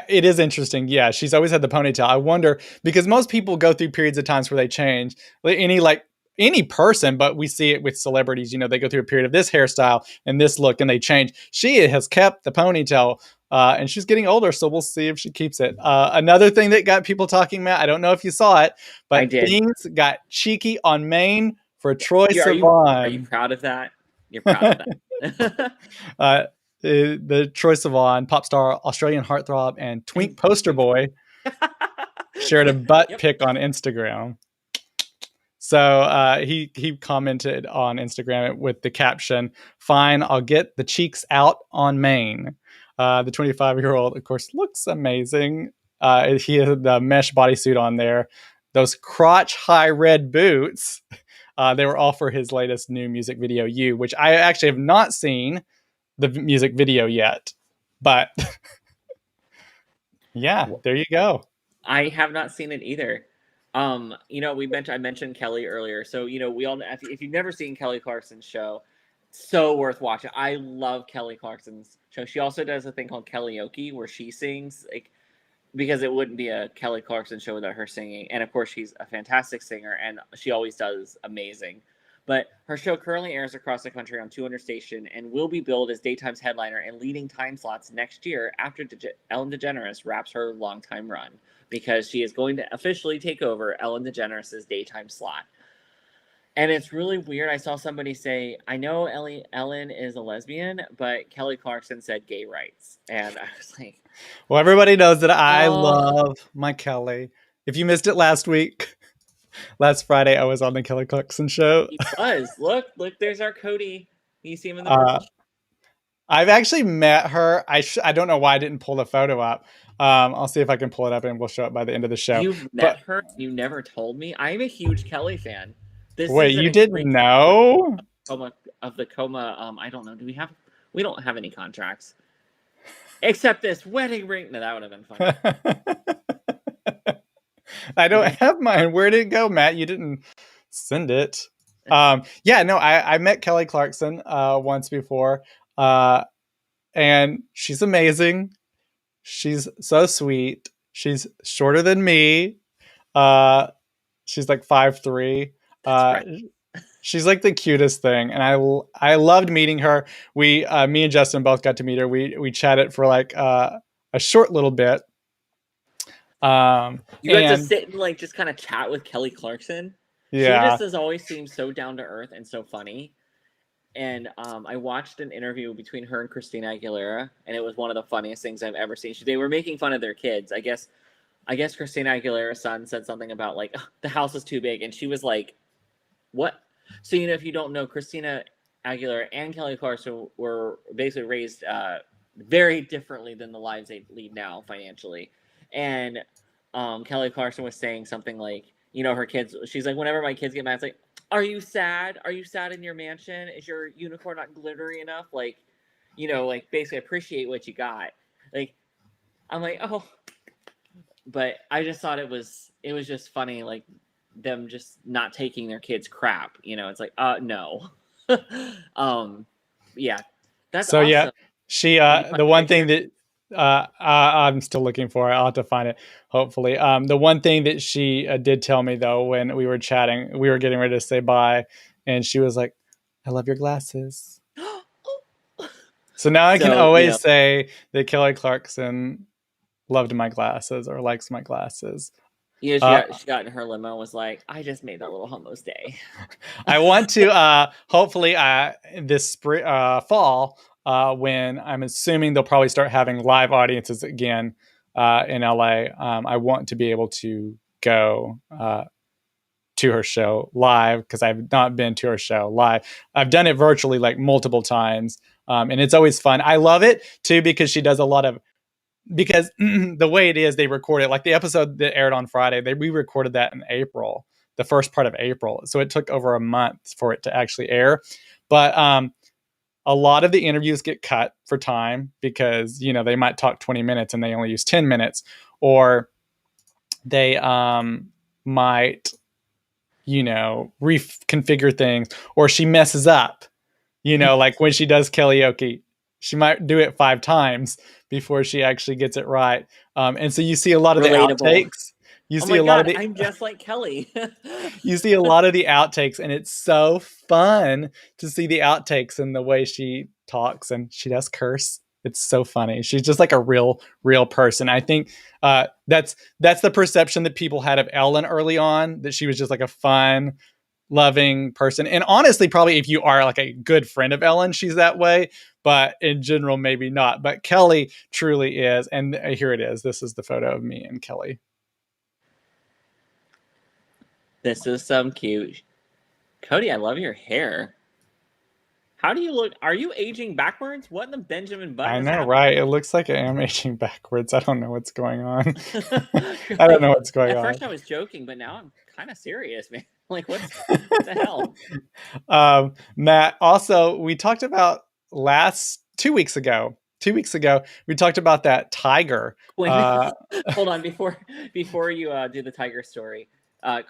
it is interesting. Yeah, she's always had the ponytail. I wonder, because most people go through periods of times where they change. Any person, but we see it with celebrities. You know, they go through a period of this hairstyle and this look and they change. She has kept the ponytail and she's getting older, so we'll see if she keeps it. Another thing that got people talking, Matt, I don't know if you saw it, but things got cheeky on Maine for Troye Sivan. Are you proud of that? You're proud of that. The Troye Sivan, pop star, Australian heartthrob, and twink poster boy shared a butt pic on Instagram. So he commented on Instagram with the caption, "Fine, I'll get the cheeks out on Maine." The 25-year-old, of course, looks amazing. He has the mesh bodysuit on there. Those crotch-high red boots, they were all for his latest new music video, You, which I actually have not seen the music video yet. But yeah, there you go. I have not seen it either. You know, I mentioned Kelly earlier. So, you know, we all, if you've never seen Kelly Clarkson's show, so worth watching. I love Kelly Clarkson's show. She also does a thing called Kellyoke where she sings, like, because it wouldn't be a Kelly Clarkson show without her singing. And of course, she's a fantastic singer and she always does amazing. But her show currently airs across the country on 200 station and will be billed as daytime's headliner and leading time slots next year after Ellen DeGeneres wraps her longtime run, because she is going to officially take over Ellen DeGeneres' daytime slot. And it's really weird. I saw somebody say, I know Ellen is a lesbian, but Kelly Clarkson said gay rights. And I was like... Well, everybody knows that I love my Kelly. If you missed it last Friday, I was on the Kelly Clarkson show. He was. Look, there's our Cody. You see him in the purple. I've actually met her. I don't know why I didn't pull the photo up. I'll see if I can pull it up and we'll show it by the end of the show. You've met her? You never told me? I'm a huge Kelly fan. Wait, you didn't know? Of the Coma, I don't know. We don't have any contracts. Except this wedding ring. No, that would have been fun. I don't have mine. Where did it go, Matt? You didn't send it. Yeah, no, I met Kelly Clarkson once before. And she's amazing. She's so sweet. She's shorter than me. Uh, she's like 5'3". That's right. She's like the cutest thing, and I loved meeting her. Me and Justin both got to meet her. We chatted for like a short little bit. You got to And sit and like just kind of chat with Kelly Clarkson. She yeah, just has always seemed so down to earth and so funny. And I watched an interview between her and Christina Aguilera, and it was one of the funniest things I've ever seen. They were making fun of their kids. I guess Christina Aguilera's son said something about like the house is too big, and she was like, "What?" So if you don't know, Christina Aguilera and Kelly Clarkson were basically raised very differently than the lives they lead now financially. And Kelly Clarkson was saying something like, her kids. She's like, whenever my kids get mad, it's like, "Are you sad? Are you sad in your mansion? Is your unicorn not glittery enough? Like, like basically appreciate what you got." Like, I'm like, oh, but I just thought it was just funny, like them just not taking their kids crap. It's like, no. Yeah, that's so yeah, awesome. she Did you find the the one thing picture? that I'm still looking for. I'll have to find it. Hopefully, the one thing that she did tell me though when we were chatting, we were getting ready to say bye, and she was like, "I love your glasses." So now I can So, always say that Kelly Clarkson loved my glasses or likes my glasses. she Uh, got in her limo and was like, "I just made that little homo's day." I want to hopefully this spring, fall, when I'm assuming they'll probably start having live audiences again in LA. I want to be able to go to her show live because I've not been to her show live. I've done it virtually like multiple times, and it's always fun. I love it too because she does a lot of because the way it is, they record it like the episode that aired on Friday. We recorded that in April, the first part of April, so it took over a month for it to actually air. But a lot of the interviews get cut for time because they might talk 20 minutes and they only use 10 minutes, or they might reconfigure things, or she messes up. Like when she does karaoke, she might do it 5 times before she actually gets it right. And so you see a lot of Relatable. the outtakes. You Oh see my a lot God, of the I'm just like Kelly. you see a lot of the outtakes, and it's so fun to see the outtakes and the way she talks, and she does curse. It's so funny. She's just like a real person. I think that's the perception that people had of Ellen early on, that she was just like a fun, loving person. And honestly, probably if you are like a good friend of Ellen, she's that way. But in general, maybe not. But Kelly truly is. And here it is. This is the photo of me and Kelly. This is some cute. Cody, I love your hair. How do you look? Are you aging backwards? What in the Benjamin Button I is know, happening? right? It looks like I am aging backwards. I don't know what's going on. I don't know what's going on. At first I was joking, but now I'm kind of serious, man. Like, what the hell? Matt, also, we talked about 2 weeks ago. 2 weeks ago, we talked about that tiger. Quinn, hold on before you do the tiger story.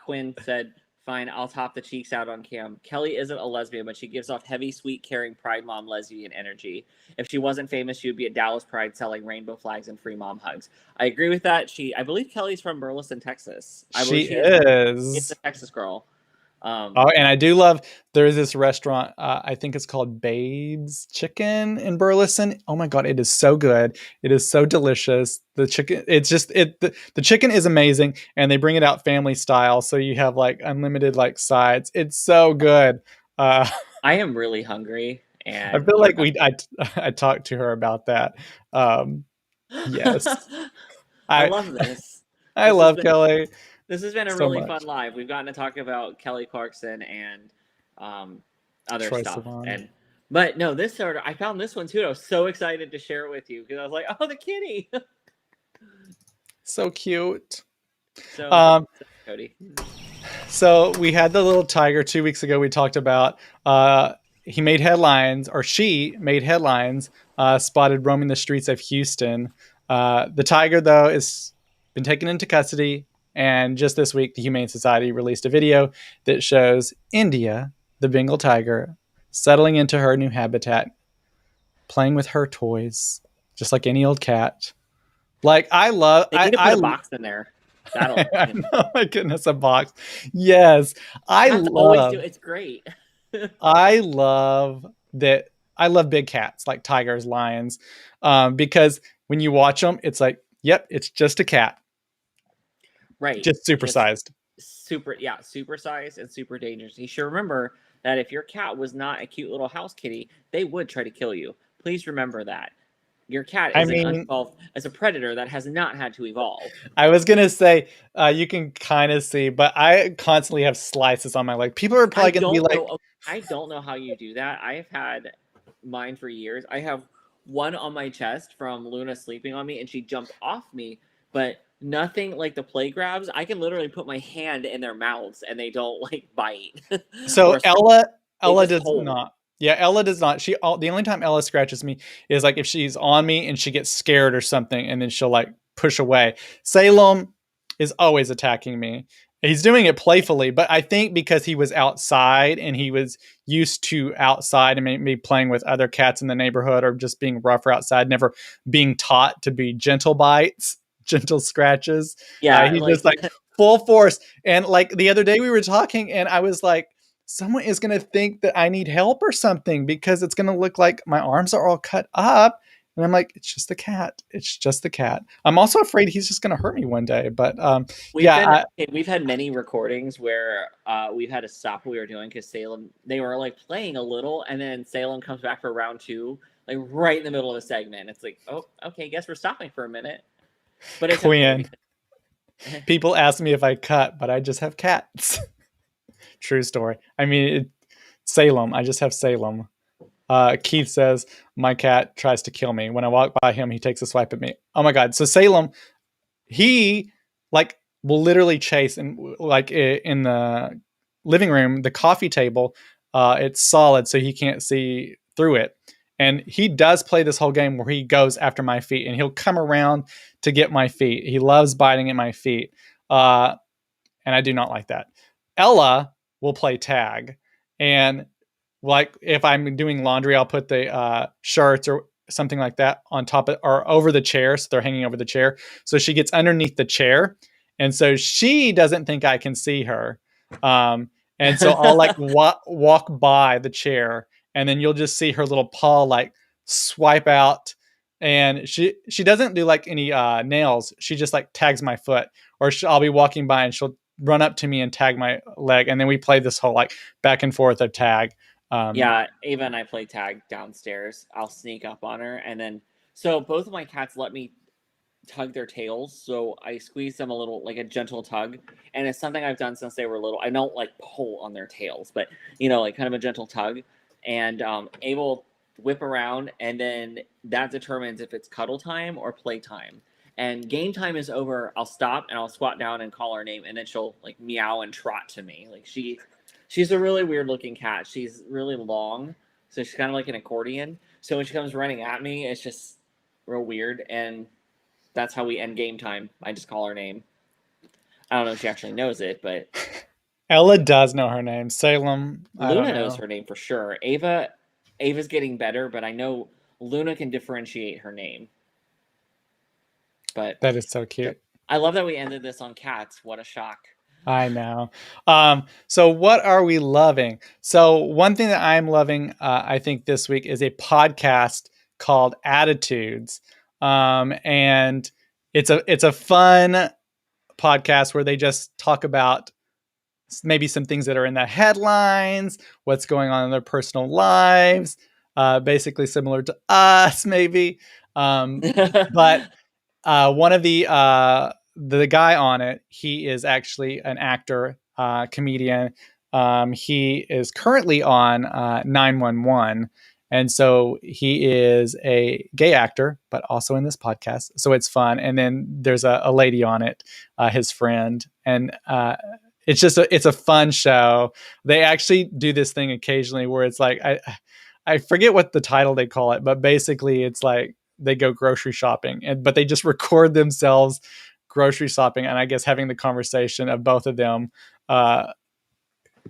Quinn said, "Fine, I'll top the cheeks out on cam. Kelly isn't a lesbian, but she gives off heavy, sweet, caring Pride Mom lesbian energy. If she wasn't famous, she would be at Dallas Pride selling rainbow flags and free mom hugs." I agree with that. I believe Kelly's from Burleson, Texas. I believe She is. It's a Texas girl. And I do love, there's this restaurant, I think it's called Babe's Chicken in Burleson. Oh my God, it is so good. It is so delicious. The chicken, the chicken is amazing, and they bring it out family style. So you have like unlimited like sides. It's so good. I am really hungry. And I feel like I talked to her about that. Yes. I love this. I love Kelly. This has been a so really much. fun live. We've gotten to talk about Kelly Clarkson and other Troye stuff. Sivan. But no, I found this one too. I was so excited to share it with you because I was like, oh, the kitty. So cute. So, Cody. So we had the little tiger 2 weeks ago. We talked about he made headlines, or she made headlines, spotted roaming the streets of Houston. The tiger, though, has been taken into custody. And just this week, the Humane Society released a video that shows India, the Bengal tiger, settling into her new habitat, playing with her toys, just like any old cat. Like I love, They need to put a box in there. That'll. oh my goodness, a box. Yes, I Cats always love. do. It's great. I love that. I love big cats like tigers, lions, because when you watch them, it's like, yep, it's just a cat, Right. just supersized. Super size and super dangerous. You should remember that if your cat was not a cute little house kitty, they would try to kill you. Please remember that. Your cat I is an mean, unevolved as a predator that has not had to evolve. I was gonna say you can kind of see, but I constantly have slices on my leg. People are probably gonna be like, I don't know how you do that. I've had mine for years. I have one on my chest from Luna sleeping on me, and she jumped off me, but nothing like the play grabs. I can literally put my hand in their mouths, and they don't like bite. so or Ella just does hold. not. Yeah, Ella does not. The only time Ella scratches me is like if she's on me and she gets scared or something, and then she'll like push away. Salem is always attacking me. He's doing it playfully, but I think because he was outside and he was used to outside and maybe playing with other cats in the neighborhood or just being rougher outside, never being taught to be gentle bites, gentle scratches. Yeah, He's just like full force. And like the other day we were talking and I was like, someone is going to think that I need help or something because it's going to look like my arms are all cut up. And I'm like, it's just the cat. It's just the cat. I'm also afraid he's just going to hurt me one day. But we've had many recordings where we've had to stop what we were doing because Salem, they were like playing a little, and then Salem comes back for round two, like right in the middle of the segment. It's like, oh, okay, guess we're stopping for a minute. But it's Quinn. Okay. People ask me if I cut, but I just have cats. True story. I mean, Salem. I just have Salem. Keith says, my cat tries to kill me. When I walk by him, he takes a swipe at me. Oh my God. So Salem, he like will literally chase and like in the living room, the coffee table, it's solid so he can't see through it. And he does play this whole game where he goes after my feet and he'll come around to get my feet. He loves biting at my feet. And I do not like that. Ella will play tag. And like if I'm doing laundry, I'll put the shirts or something like that on top of or over the chair. So they're hanging over the chair. So she gets underneath the chair. And so she doesn't think I can see her. And so I'll like walk by the chair and then you'll just see her little paw like swipe out. And she doesn't do like any nails. She just like tags my foot or I'll be walking by and she'll run up to me and tag my leg. And then we play this whole like back and forth of tag. Yeah, Ava and I play tag downstairs. I'll sneak up on her, and then so both of my cats let me tug their tails. So I squeeze them a little, like a gentle tug, and it's something I've done since they were little. I don't like pull on their tails, but like kind of a gentle tug, and Ava will whip around, and then that determines if it's cuddle time or play time. And game time is over. I'll stop and I'll squat down and call her name, and then she'll like meow and trot to me. Like she's a really weird looking cat. She's really long, so she's kind of like an accordion. So when she comes running at me, it's just real weird, and that's how we end game time. I just call her name. I don't know if she actually knows it, but Ella does know her name. Salem. Luna knows her name for sure. Ava's getting better, but I know Luna can differentiate her name. But that is so cute. I love that we ended this on cats. What a shock. I know. So what are we loving? So one thing that I'm loving, I think this week is a podcast called Attitudes. And it's a fun podcast where they just talk about maybe some things that are in the headlines, what's going on in their personal lives, basically similar to us, maybe. But one of the guy on it, he is actually an actor, comedian. He is currently on 911. And so he is a gay actor, but also in this podcast. So it's fun. And then there's a lady on it, his friend. And it's a fun show. They actually do this thing occasionally where it's like, I forget what the title they call it, but basically it's like they go grocery shopping but they just record themselves grocery shopping. And I guess having the conversation of both of them,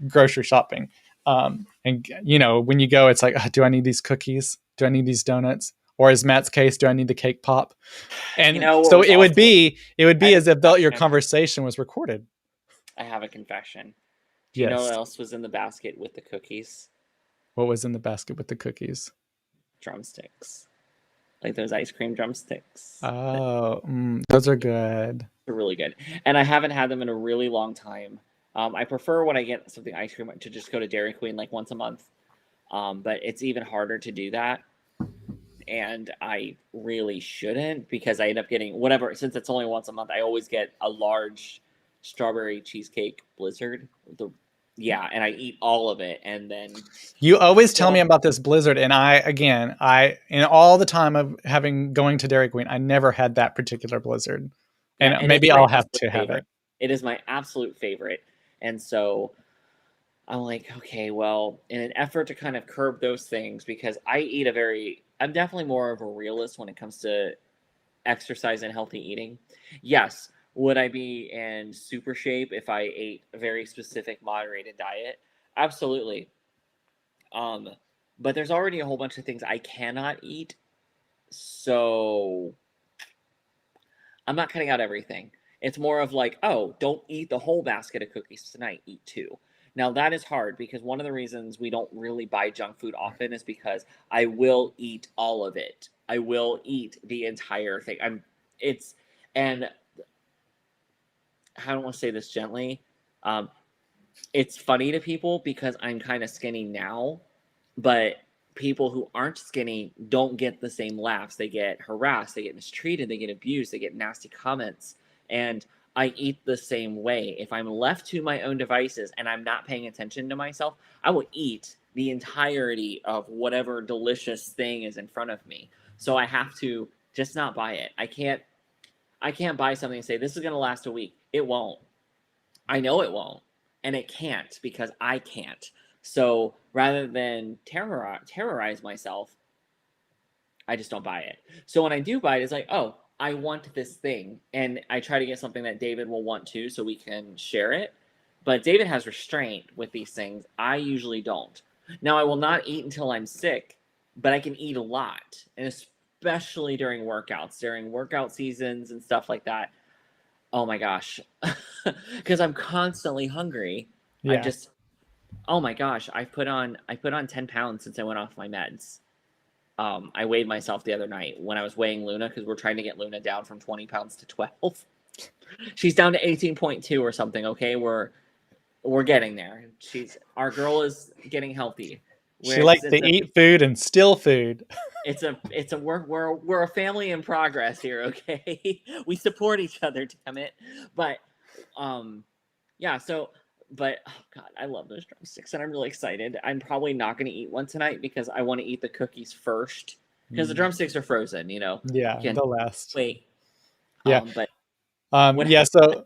grocery shopping. And when you go, it's like, do I need these cookies? Do I need these donuts? or as Matt's case, do I need the cake pop? And what so was it would also- be as if your confession. conversation was recorded. I have a confession. Do you know what else was in the basket with the cookies? What was in the basket with the cookies? Drumsticks. Like those ice cream drumsticks. Oh, those are good. They're really good. And I haven't had them in a really long time. I prefer when I get something ice cream to just go to Dairy Queen like once a month. But it's even harder to do that. And I really shouldn't, because I end up getting whatever, since it's only once a month, I always get a large strawberry cheesecake blizzard. And I eat all of it. And then you always tell me about this blizzard, and I in all the time of going to Dairy Queen, I never had that particular blizzard. And maybe I'll have to have it. It is my absolute favorite. And so I'm like, okay, well, in an effort to kind of curb those things, because I'm definitely more of a realist when it comes to exercise and healthy eating. Yes, would I be in super shape if I ate a very specific moderated diet? Absolutely. But there's already a whole bunch of things I cannot eat, so I'm not cutting out everything. It's more of like, oh, don't eat the whole basket of cookies tonight, eat 2. Now that is hard, because one of the reasons we don't really buy junk food often is because I will eat all of it. I will eat the entire thing. And I don't want to say this gently. It's funny to people because I'm kind of skinny now, but people who aren't skinny don't get the same laughs. They get harassed, they get mistreated, they get abused, they get nasty comments. And I eat the same way. If I'm left to my own devices and I'm not paying attention to myself, I will eat the entirety of whatever delicious thing is in front of me. So I have to just not buy it. I can't buy something and say, this is going to last a week. It won't. I know it won't. And it can't, because I can't. So rather than terrorize myself, I just don't buy it. So when I do buy it, it's like, oh, I want this thing. And I try to get something that David will want too, so we can share it. But David has restraint with these things. I usually don't. Now, I will not eat until I'm sick, but I can eat a lot. And especially during workout seasons and stuff like that. Oh my gosh. Because I'm constantly hungry. Yeah. Oh my gosh, I put on 10 pounds since I went off my meds. I weighed myself the other night when I was weighing Luna, because we're trying to get Luna down from 20 pounds to 12. She's down to 18.2 or something. Okay, we're getting there. Our girl is getting healthy. She likes to eat food and steal food. We're a family in progress here. Okay, we support each other. Damn it. But yeah. So. But, oh God, I love those drumsticks, and I'm really excited. I'm probably not going to eat one tonight because I want to eat the cookies first, because the drumsticks are frozen, Yeah, they'll last. Wait. Yeah. So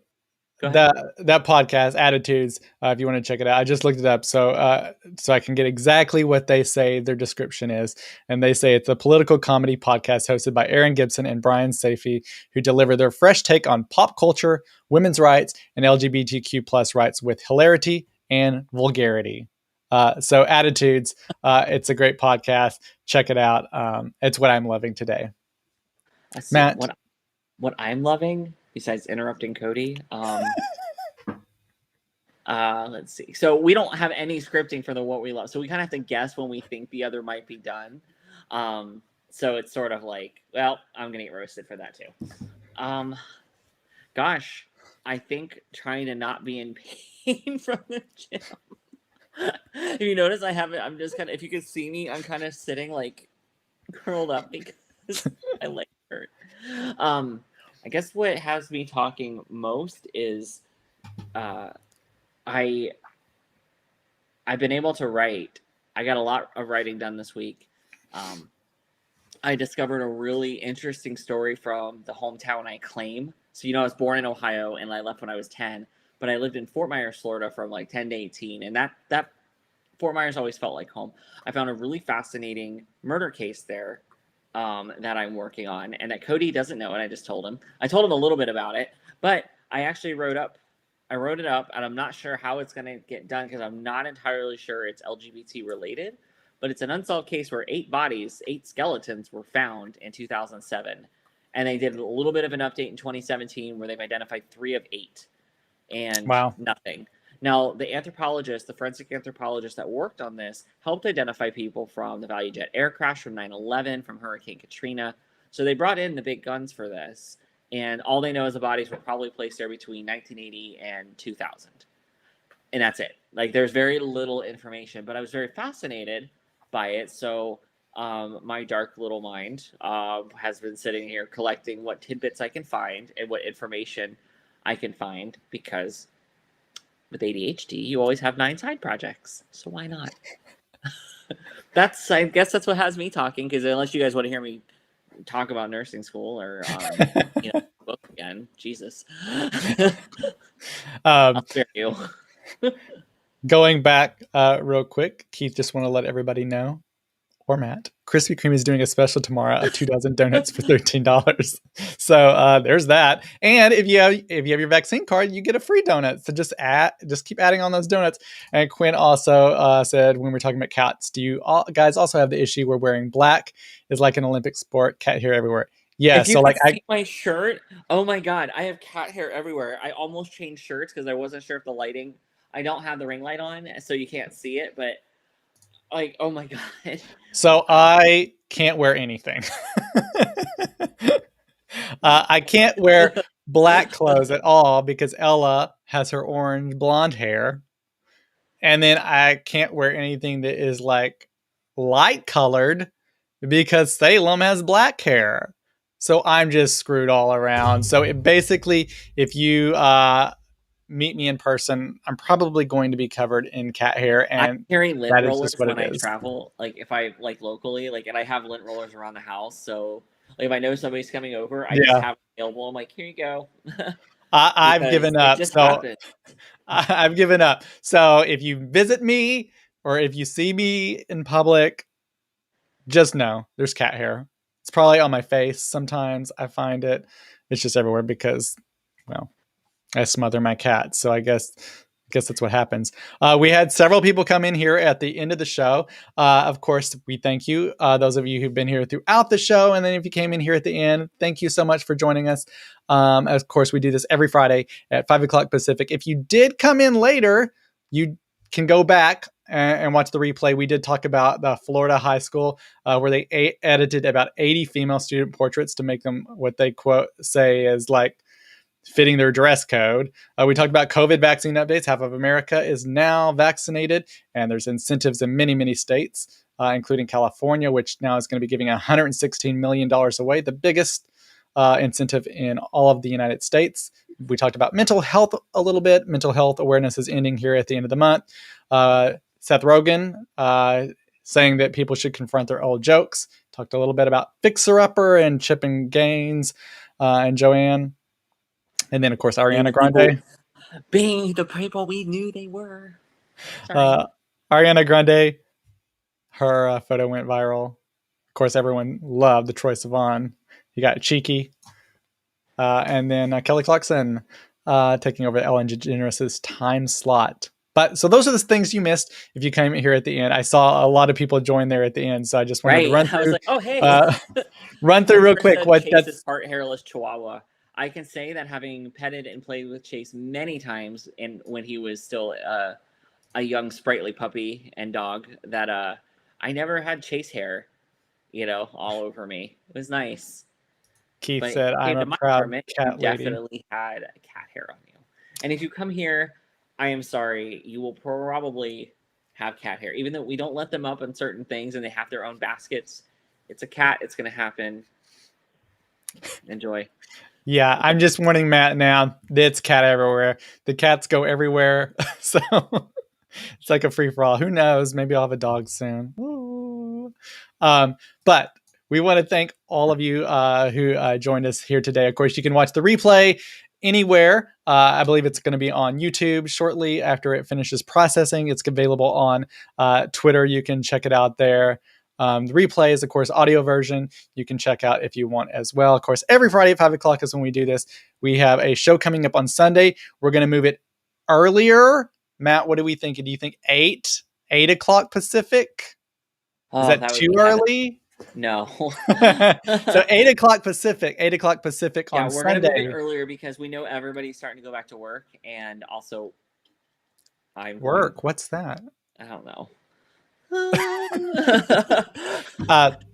that podcast, Attitudes, if you want to check it out, I just looked it up so I can get exactly what they say their description is. And they say it's a political comedy podcast hosted by Aaron Gibson and Brian Safey, who deliver their fresh take on pop culture, women's rights, and LGBTQ plus rights with hilarity and vulgarity. So Attitudes, it's a great podcast. Check it out. It's what I'm loving today. Matt, what I'm loving, besides interrupting Cody, let's see. So we don't have any scripting for the what we love, so we kind of have to guess when we think the other might be done. So it's sort of like, well, I'm gonna get roasted for that too. Gosh, I think trying to not be in pain from the gym. If you notice, I'm just kind of, if you could see me, I'm kind of sitting like curled up because my leg hurt. I guess what has me talking most is I've been able to write. I got a lot of writing done this week. I discovered a really interesting story from the hometown I claim. So, I was born in Ohio and I left when I was 10, but I lived in Fort Myers, Florida from like 10 to 18. And that Fort Myers always felt like home. I found a really fascinating murder case there that I'm working on, and that Cody doesn't know, and I just told him. I told him a little bit about it, but I actually wrote it up, and I'm not sure how it's going to get done because I'm not entirely sure it's LGBT related, but it's an unsolved case where 8 skeletons were found in 2007. And they did a little bit of an update in 2017 where they've identified 3 of 8 and nothing. Now, the forensic anthropologist that worked on this helped identify people from the Value Jet air crash, from 9/11, from Hurricane Katrina. So they brought in the big guns for this. And all they know is the bodies were probably placed there between 1980 and 2000. And that's it. Like, there's very little information, but I was very fascinated by it. So my dark little mind has been sitting here collecting what tidbits I can find and what information I can find, because with ADHD, you always have 9 side projects. So why not? I guess that's what has me talking, because unless you guys want to hear me talk about nursing school or book again, Jesus. I'll spare you. Going back real quick, Keith just want to let everybody know, or Matt, Krispy Kreme is doing a special tomorrow of 2 dozen donuts for $13. So there's that. And if you have your vaccine card, you get a free donut. So just keep adding on those donuts. And Quinn also said, when we're talking about cats, do you guys also have the issue where wearing black is like an Olympic sport? Cat hair everywhere. Yeah. If you could see my shirt, oh my God, I have cat hair everywhere. I almost changed shirts because I wasn't sure if the lighting. I don't have the ring light on, so you can't see it, but like, oh my God. So I can't wear anything. I can't wear black clothes at all because Ella has her orange blonde hair. And then I can't wear anything that is like light colored because Salem has black hair. So I'm just screwed all around. So basically, if you meet me in person, I'm probably going to be covered in cat hair, and I'm carrying lint rollers when I travel. Like, if I locally, and I have lint rollers around the house. So like, if I know somebody's coming over, I just have it available. I'm like, here you go. I've given up. I've given up. So if you visit me or if you see me in public, just know there's cat hair. It's probably on my face. Sometimes I find it. It's just everywhere because, well, I smother my cat. So I guess that's what happens. We had several people come in here at the end of the show. Of course, we thank you, those of you who've been here throughout the show. And then if you came in here at the end, thank you so much for joining us. Of course, we do this every Friday at 5 o'clock Pacific. If you did come in later, you can go back and watch the replay. We did talk about the Florida high school where they edited about 80 female student portraits to make them what they quote say is like fitting their dress code. We talked about COVID vaccine updates. Half of America is now vaccinated, and there's incentives in many, many states, including California, which now is going to be giving $116 million away, the biggest incentive in all of the United States. We talked about mental health a little bit. Mental health awareness is ending here at the end of the month. Seth Rogen saying that people should confront their old jokes. Talked a little bit about Fixer Upper and Chip and Gaines and Joanne. And then, of course, Ariana Grande. Being the people we knew they were. Ariana Grande, her photo went viral. Of course, everyone loved the Troye Sivan. He got cheeky. And then Kelly Clarkson taking over Ellen DeGeneres' time slot. But so those are the things you missed if you came here at the end. I saw a lot of people join there at the end, so I just wanted to run through. I was like, oh, hey. Run through real quick. Chase's part hairless Chihuahua. I can say that having petted and played with Chase many times, and when he was still a young sprightly puppy and dog, that I never had Chase hair, all over me. It was nice. Keith said, "I'm a proud cat lady." Definitely had cat hair on you, and if you come here, I am sorry, you will probably have cat hair, even though we don't let them up on certain things and they have their own baskets. It's a cat. It's going to happen. Enjoy. Yeah, I'm just warning Matt now. It's cat everywhere. The cats go everywhere. So it's like a free-for-all. Who knows? Maybe I'll have a dog soon. But we want to thank all of you who joined us here today. Of course, you can watch the replay anywhere. I believe it's going to be on YouTube shortly after it finishes processing. It's available on Twitter. You can check it out there. The replay is, of course, audio version. You can check out if you want as well. Of course, every Friday at 5 o'clock is when we do this. We have a show coming up on Sunday. We're going to move it earlier. Matt, what do we think? Do you think 8 o'clock Pacific? Oh, Is that would too be heaven. early? No. So 8 o'clock Pacific. 8 o'clock Pacific Yeah, on we're Sunday. gonna move it earlier because we know everybody's starting to go back to work, and also What's that? I don't know.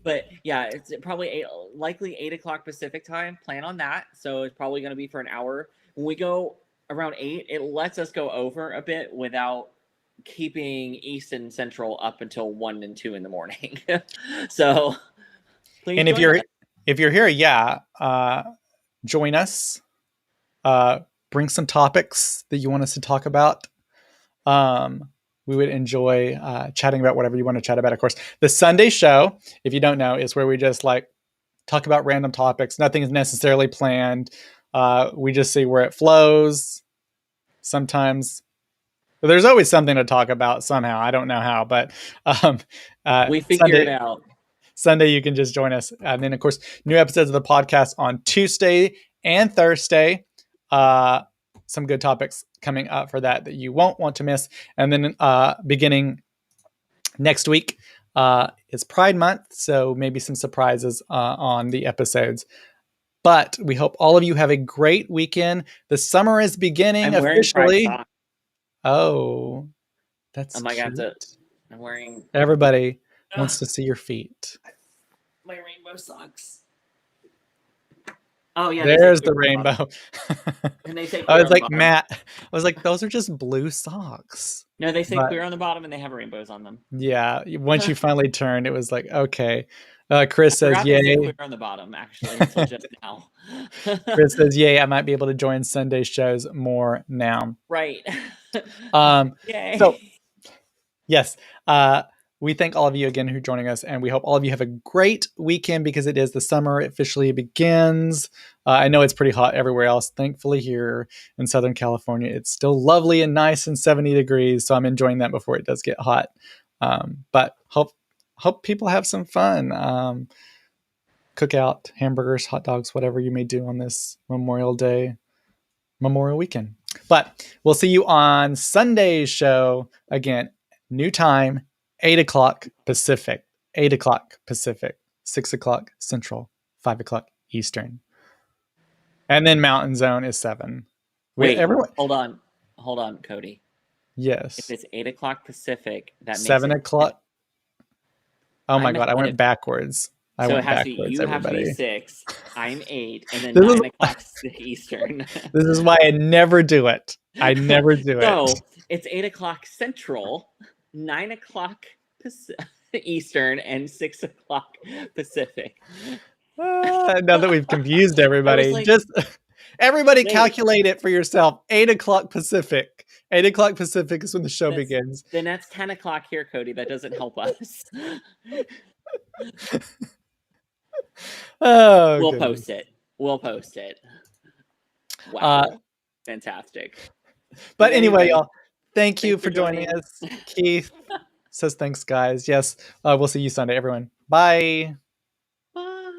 But yeah, it's probably likely 8 o'clock Pacific time. Plan on that. So it's probably going to be for an hour. When we go around 8, it lets us go over a bit without keeping East and Central up until 1 and 2 in the morning. So please. And if you're here, join us. Bring some topics that you want us to talk about. We would enjoy chatting about whatever you want to chat about. Of course, the Sunday show, if you don't know, is where we just like talk about random topics. Nothing is necessarily planned. We just see where it flows. Sometimes there's always something to talk about somehow. I don't know how, but we figure it out. Sunday, you can just join us. And then, of course, new episodes of the podcast on Tuesday and Thursday. Some good topics coming up for that you won't want to miss. And then beginning next week is Pride Month, so maybe some surprises on the episodes. But we hope all of you have a great weekend. The summer is beginning officially. Oh, that's cute. I'm wearing. Everybody wants to see your feet. My rainbow socks. Oh yeah, there's the rainbow. And they say I was like, Matt, I was like, those are just blue socks. No, they say clear on the bottom and they have rainbows on them. Yeah, once you finally turned, it was like, okay. Chris says, yay. Clear on the bottom, actually, until just now. Chris says, yay, I might be able to join Sunday shows more now. Right. Yay. So, yes, we thank all of you again who are joining us, and we hope all of you have a great weekend because it is the summer. It officially begins. I know it's pretty hot everywhere else. Thankfully, here in Southern California, it's still lovely and nice and 70 degrees. So I'm enjoying that before it does get hot. But hope people have some fun. Cook out hamburgers, hot dogs, whatever you may do on this Memorial weekend. But we'll see you on Sunday's show again. New time. 8 o'clock Pacific, 8 o'clock Pacific, 6 o'clock Central, 5 o'clock Eastern. And then Mountain Zone is 7. Wait, hold on, Cody. Yes. If it's 8 o'clock Pacific, that makes 7 o'clock. Oh my God, I went backwards. You have to be 6, I'm 8, and then 9 o'clock Eastern. This is why I never do it. So it's 8 o'clock Central, 9 o'clock Eastern, and 6 o'clock Pacific. Now that we've confused everybody, everybody calculate it for yourself. 8 o'clock Pacific. 8 o'clock Pacific is when the show begins. Then that's 10 o'clock here, Cody. That doesn't help us. We'll post it. Wow. Fantastic. But anyway, y'all, thanks for joining us. Keith says thanks, guys. Yes, we'll see you Sunday, everyone. Bye.